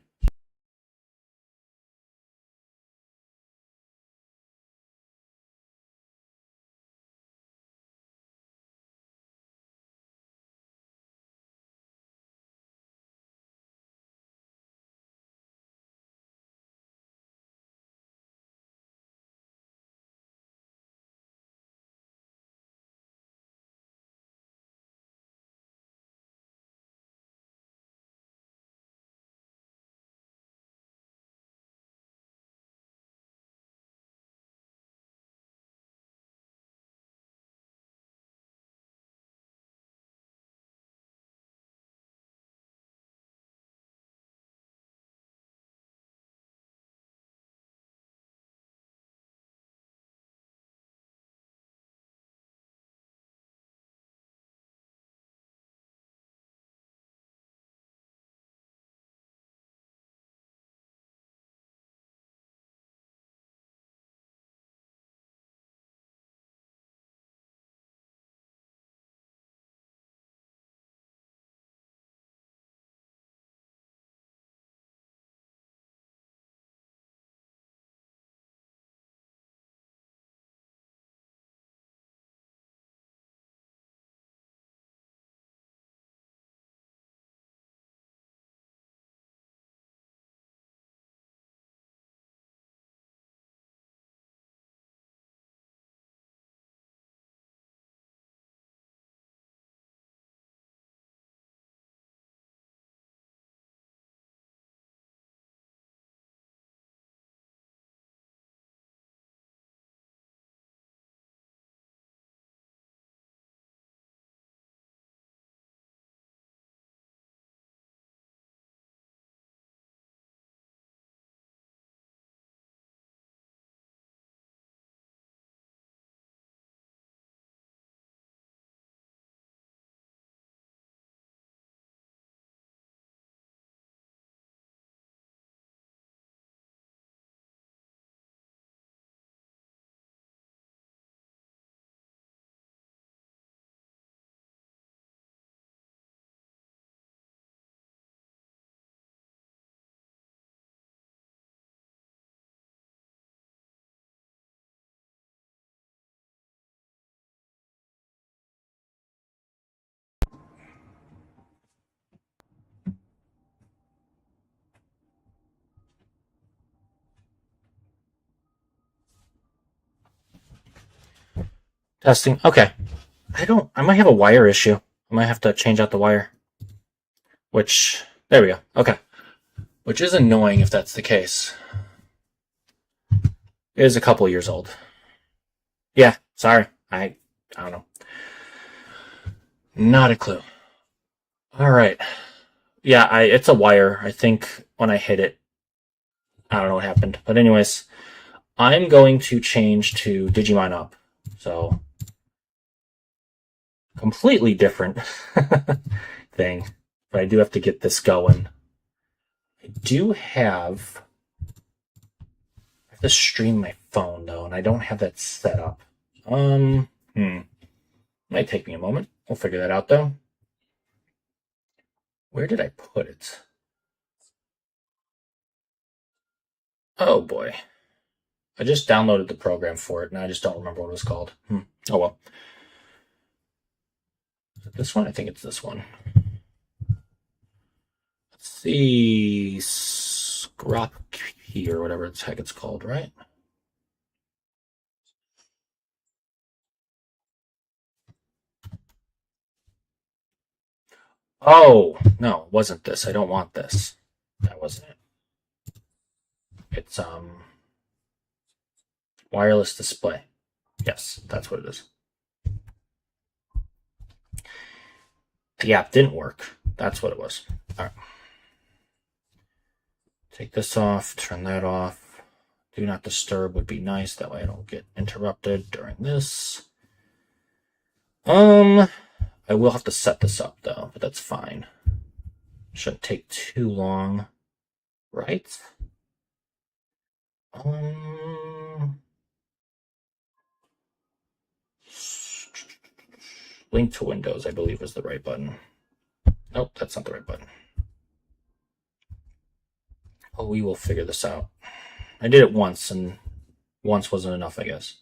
Testing. Okay. I might have a wire issue. I might have to change out the wire. There we go. Okay. Which is annoying if that's the case. It is a couple years old. Yeah, sorry. I don't know. Not a clue. All right. Yeah, it's a wire. I think when I hit it, I don't know what happened. But anyways, I'm going to change to Digimon Up. So completely different thing. But I do have to get this going. I do have to stream my phone though, and I don't have that set up. Might take me a moment. We'll figure that out though. Where did I put it? Oh boy. I just downloaded the program for it and I just don't remember what it was called. Oh well. Is it this one? I think it's this one. Let's see. Scropkey or whatever the heck it's called, right? Oh, no, it wasn't this. I don't want this. That wasn't it. It's wireless display. Yes, that's what it is. The app didn't work. That's what it was. All right. Take this off, turn that off. Do not disturb would be nice. That way I don't get interrupted during this. I will have to set this up though, but that's fine. Shouldn't take too long, right? Link to Windows, I believe, was the right button. Nope, that's not the right button. Oh, we will figure this out. I did it once, and once wasn't enough, I guess.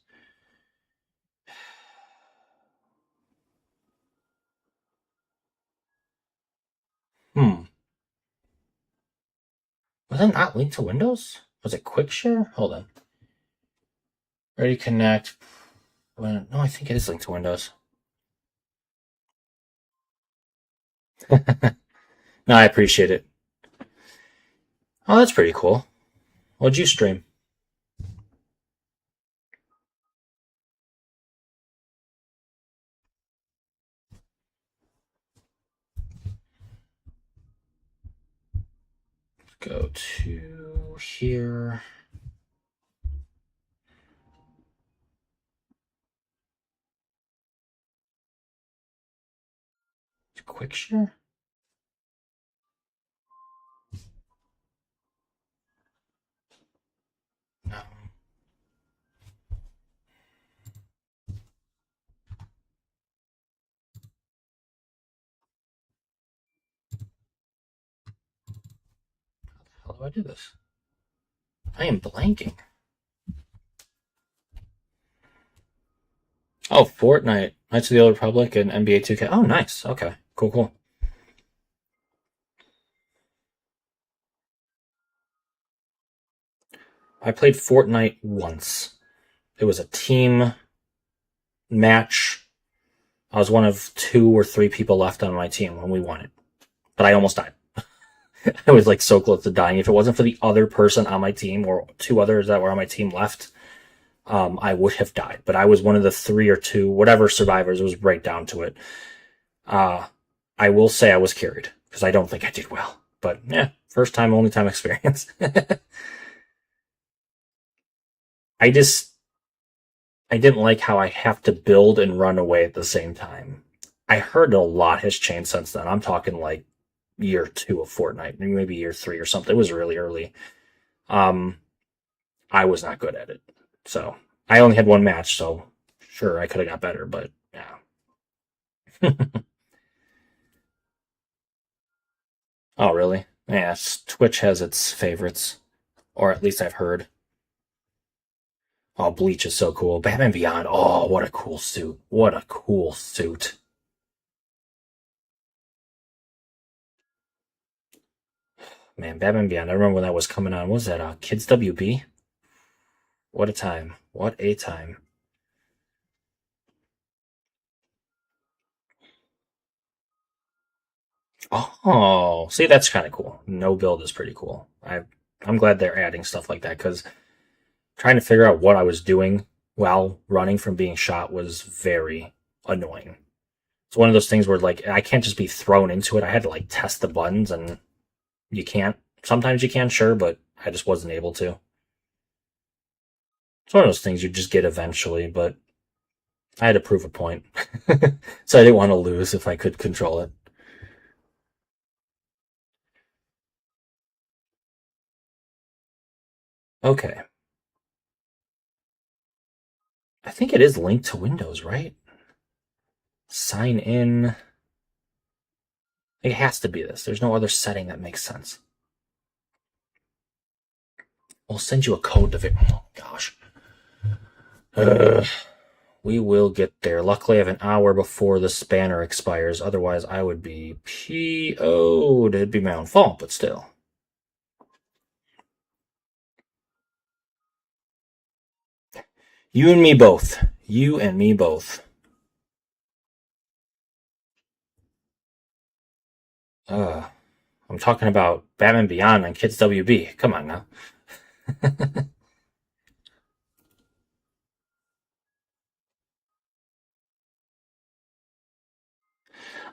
Was that not linked to Windows? Was it Quick Share? Hold on. Ready Connect. No, I think it is linked to Windows. No, I appreciate it. Oh, that's pretty cool. What'd you stream? Go to here. Quick Share? No. How do I do this? I am blanking. Oh, Fortnite, Knights of the Old Republic, and NBA 2K. Oh, nice. Okay, cool. I played Fortnite once. It was a team match. I was one of 2 or 3 people left on my team when we won it, but I almost died. I was like so close to dying. If it wasn't for the other person on my team or 2 others that were on my team left, I would have died. But I was one of the 3 or 2, whatever survivors. It was right down to it. I will say I was carried because I don't think I did well. But yeah, first time, only time experience. I didn't like how I have to build and run away at the same time. I heard a lot has changed since then. I'm talking like year 2 of Fortnite, maybe year 3 or something. It was really early. I was not good at it. So I only had 1 match, so sure I could have got better, but yeah. Oh, really? Yeah, Twitch has its favorites, or at least I've heard. Oh, Bleach is so cool. Batman Beyond. Oh, what a cool suit. What a cool suit. Man, Batman Beyond. I remember when that was coming on. What was that? Kids WB? What a time. What a time. Oh, see, that's kind of cool. No build is pretty cool. I'm glad they're adding stuff like that because trying to figure out what I was doing while running from being shot was very annoying. It's one of those things where like I can't just be thrown into it. I had to like test the buttons, and you can't. Sometimes you can, sure, but I just wasn't able to. It's one of those things you just get eventually, but I had to prove a point. So I didn't want to lose if I could control it. Okay. I think it is linked to Windows, right? Sign in. It has to be this. There's no other setting that makes sense. We'll send you a code to oh gosh. We will get there. Luckily, I have an hour before the spanner expires. Otherwise, I would be PO'd. It'd be my own fault, but still. You and me both. You and me both. I'm talking about Batman Beyond on Kids WB. Come on now.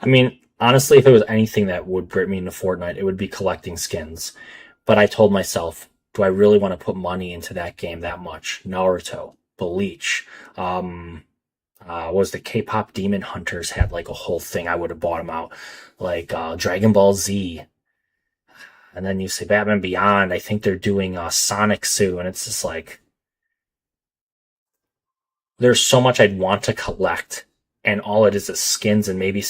I mean, honestly, if it was anything that would bring me into Fortnite, it would be collecting skins. But I told myself, do I really want to put money into that game that much? Naruto, Bleach, was the K-pop Demon Hunters had like a whole thing. I would have bought them out, like Dragon Ball Z. And then you say Batman Beyond. I think they're doing Sonic soon. It's just like there's so much I'd want to collect, and all it is skins and maybe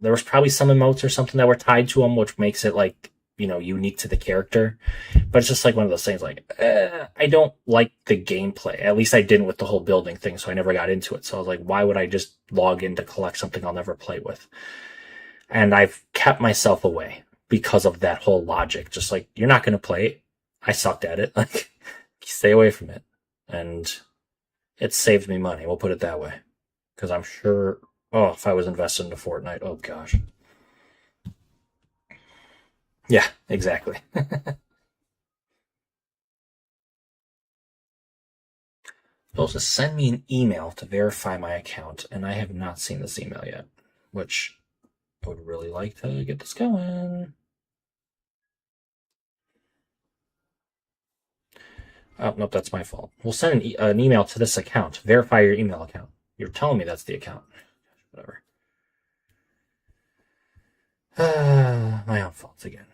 there was probably some emotes or something that were tied to them, which makes it like, unique to the character. But it's just like one of those things like, I don't like the gameplay. At least I didn't with the whole building thing, so I never got into it. So I was like, why would I just log in to collect something I'll never play with? And I've kept myself away because of that whole logic. Just like, you're not going to play it. I sucked at it. Like, stay away from it. And it saved me money. We'll put it that way. Because I'm sure, if I was invested into Fortnite, oh gosh. Yeah, exactly. Supposed to send me an email to verify my account, and I have not seen this email yet, which I would really like to get this going. Oh, nope, that's my fault. We'll send an email to this account. Verify your email account. You're telling me that's the account. Whatever. My own fault again.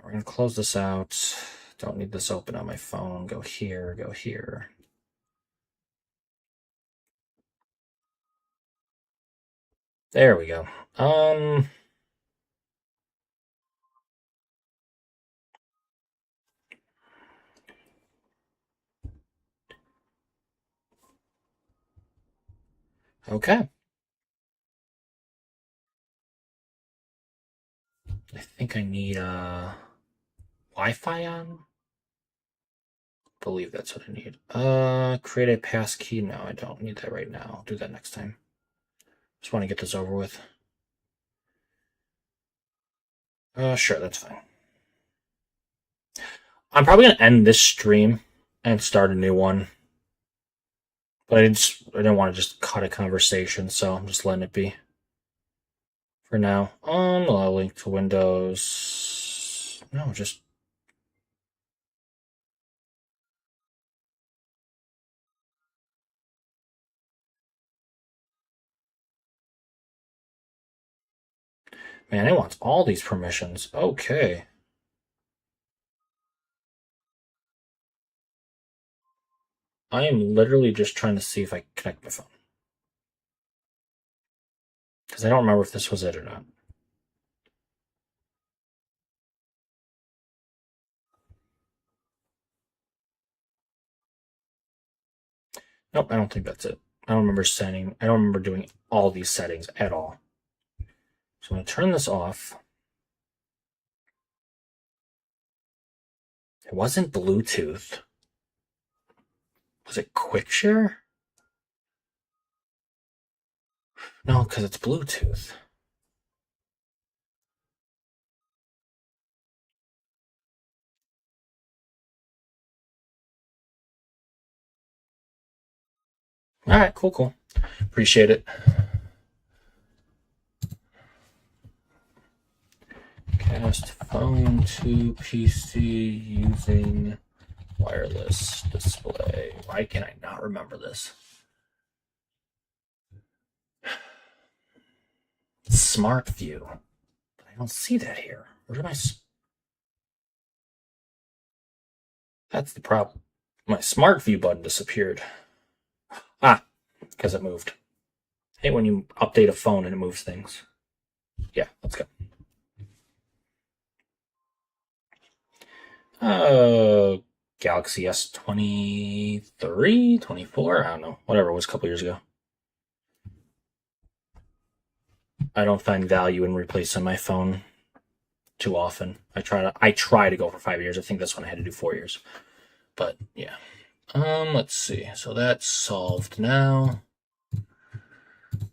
We're going to close this out. Don't need this open on my phone. Go here, go here. There we go. Okay. I think I need Wi-Fi on. I believe that's what I need. Create a passkey. No, I don't need that right now. I'll do that next time. Just want to get this over with. Sure, that's fine. I'm probably gonna end this stream and start a new one. But I didn't want to just cut a conversation, so I'm just letting it be for now. I'll link to Windows. No, just man, it wants all these permissions. Okay. I am literally just trying to see if I can connect my phone. Because I don't remember if this was it or not. Nope, I don't think that's it. I don't remember doing all these settings at all. So I'm going to turn this off. It wasn't Bluetooth. Was it QuickShare? No, because it's Bluetooth. All right, cool. Appreciate it. Cast phone to PC using wireless display. Why can I not remember this? Smart view. I don't see that here. Where did That's the problem. My smart view button disappeared. Because it moved. I hate when you update a phone and it moves things. Yeah, let's go. Galaxy S23, 24, I don't know. Whatever it was a couple years ago. I don't find value in replacing my phone too often. I try to go for 5 years. I think this one I had to do 4 years. But yeah. Let's see. So that's solved now.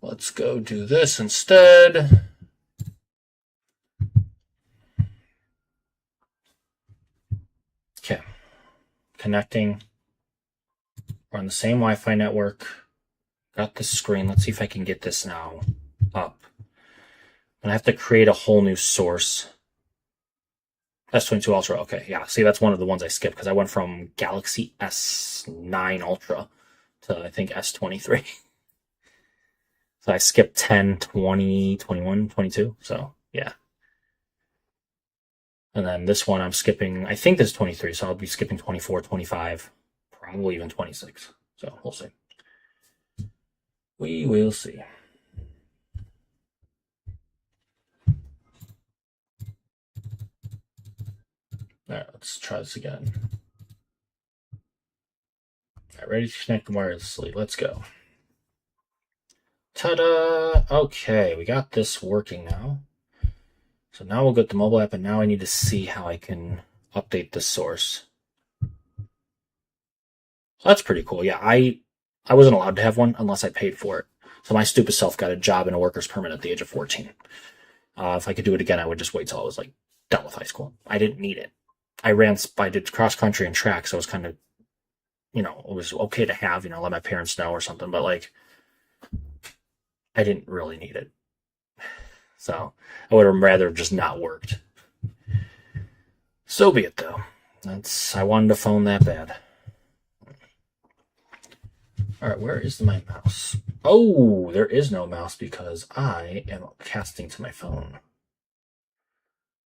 Let's go do this instead. Okay. Connecting. We're on the same Wi-Fi network. Got the screen. Let's see if I can get this now up. And I have to create a whole new source. S22 Ultra. Okay, yeah. See, that's one of the ones I skipped because I went from Galaxy S9 Ultra to, I think, S23. So I skipped 10, 20, 21, 22. So, yeah. And then this one I'm skipping, I think this is 23, so I'll be skipping 24, 25, probably even 26. So we'll see. We will see. All right, let's try this again. All right, ready to connect wirelessly. Let's go. Ta-da! Okay, we got this working now. So now we'll get the mobile app, and now I need to see how I can update the source. So that's pretty cool. Yeah, I wasn't allowed to have one unless I paid for it. So my stupid self got a job and a worker's permit at the age of 14. If I could do it again, I would just wait till I was like done with high school. I didn't need it. I did cross country and track, so it was kind of, it was okay to have, let my parents know or something, but like, I didn't really need it. So I would have rather just not worked. So be it, though. I wanted a phone that bad. All right, where is my mouse? Oh, there is no mouse because I am casting to my phone.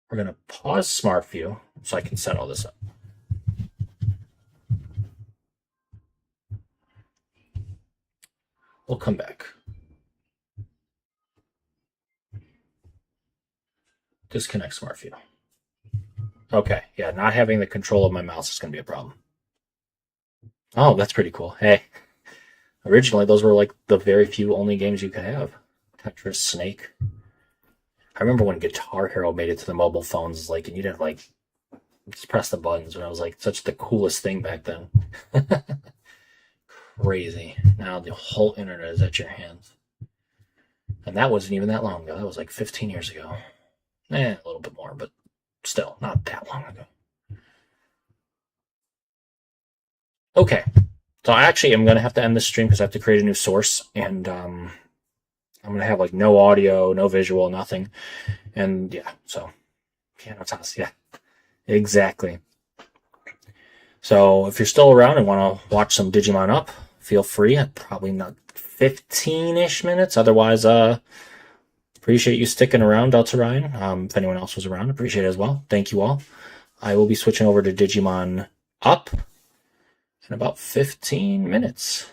We're going to pause Smart View so I can set all this up. We'll come back. Disconnect Smart View. Okay, yeah, not having the control of my mouse is going to be a problem. Oh, that's pretty cool. Hey, originally those were like the very few only games you could have. Tetris, Snake. I remember when Guitar Hero made it to the mobile phones, and you'd have just press the buttons, and I was such the coolest thing back then. Crazy. Now the whole internet is at your hands. And that wasn't even that long ago. That was 15 years ago. A little bit more, but still, not that long ago. Okay. So I actually am going to have to end this stream because I have to create a new source, and I'm going to have no audio, no visual, nothing. And yeah, so piano toss, yeah, exactly. So if you're still around and want to watch some Digimon Up, feel free. Probably not 15-ish minutes. Otherwise, appreciate you sticking around, Delta Ryan. If anyone else was around, appreciate it as well. Thank you all. I will be switching over to Digimon Up in about 15 minutes.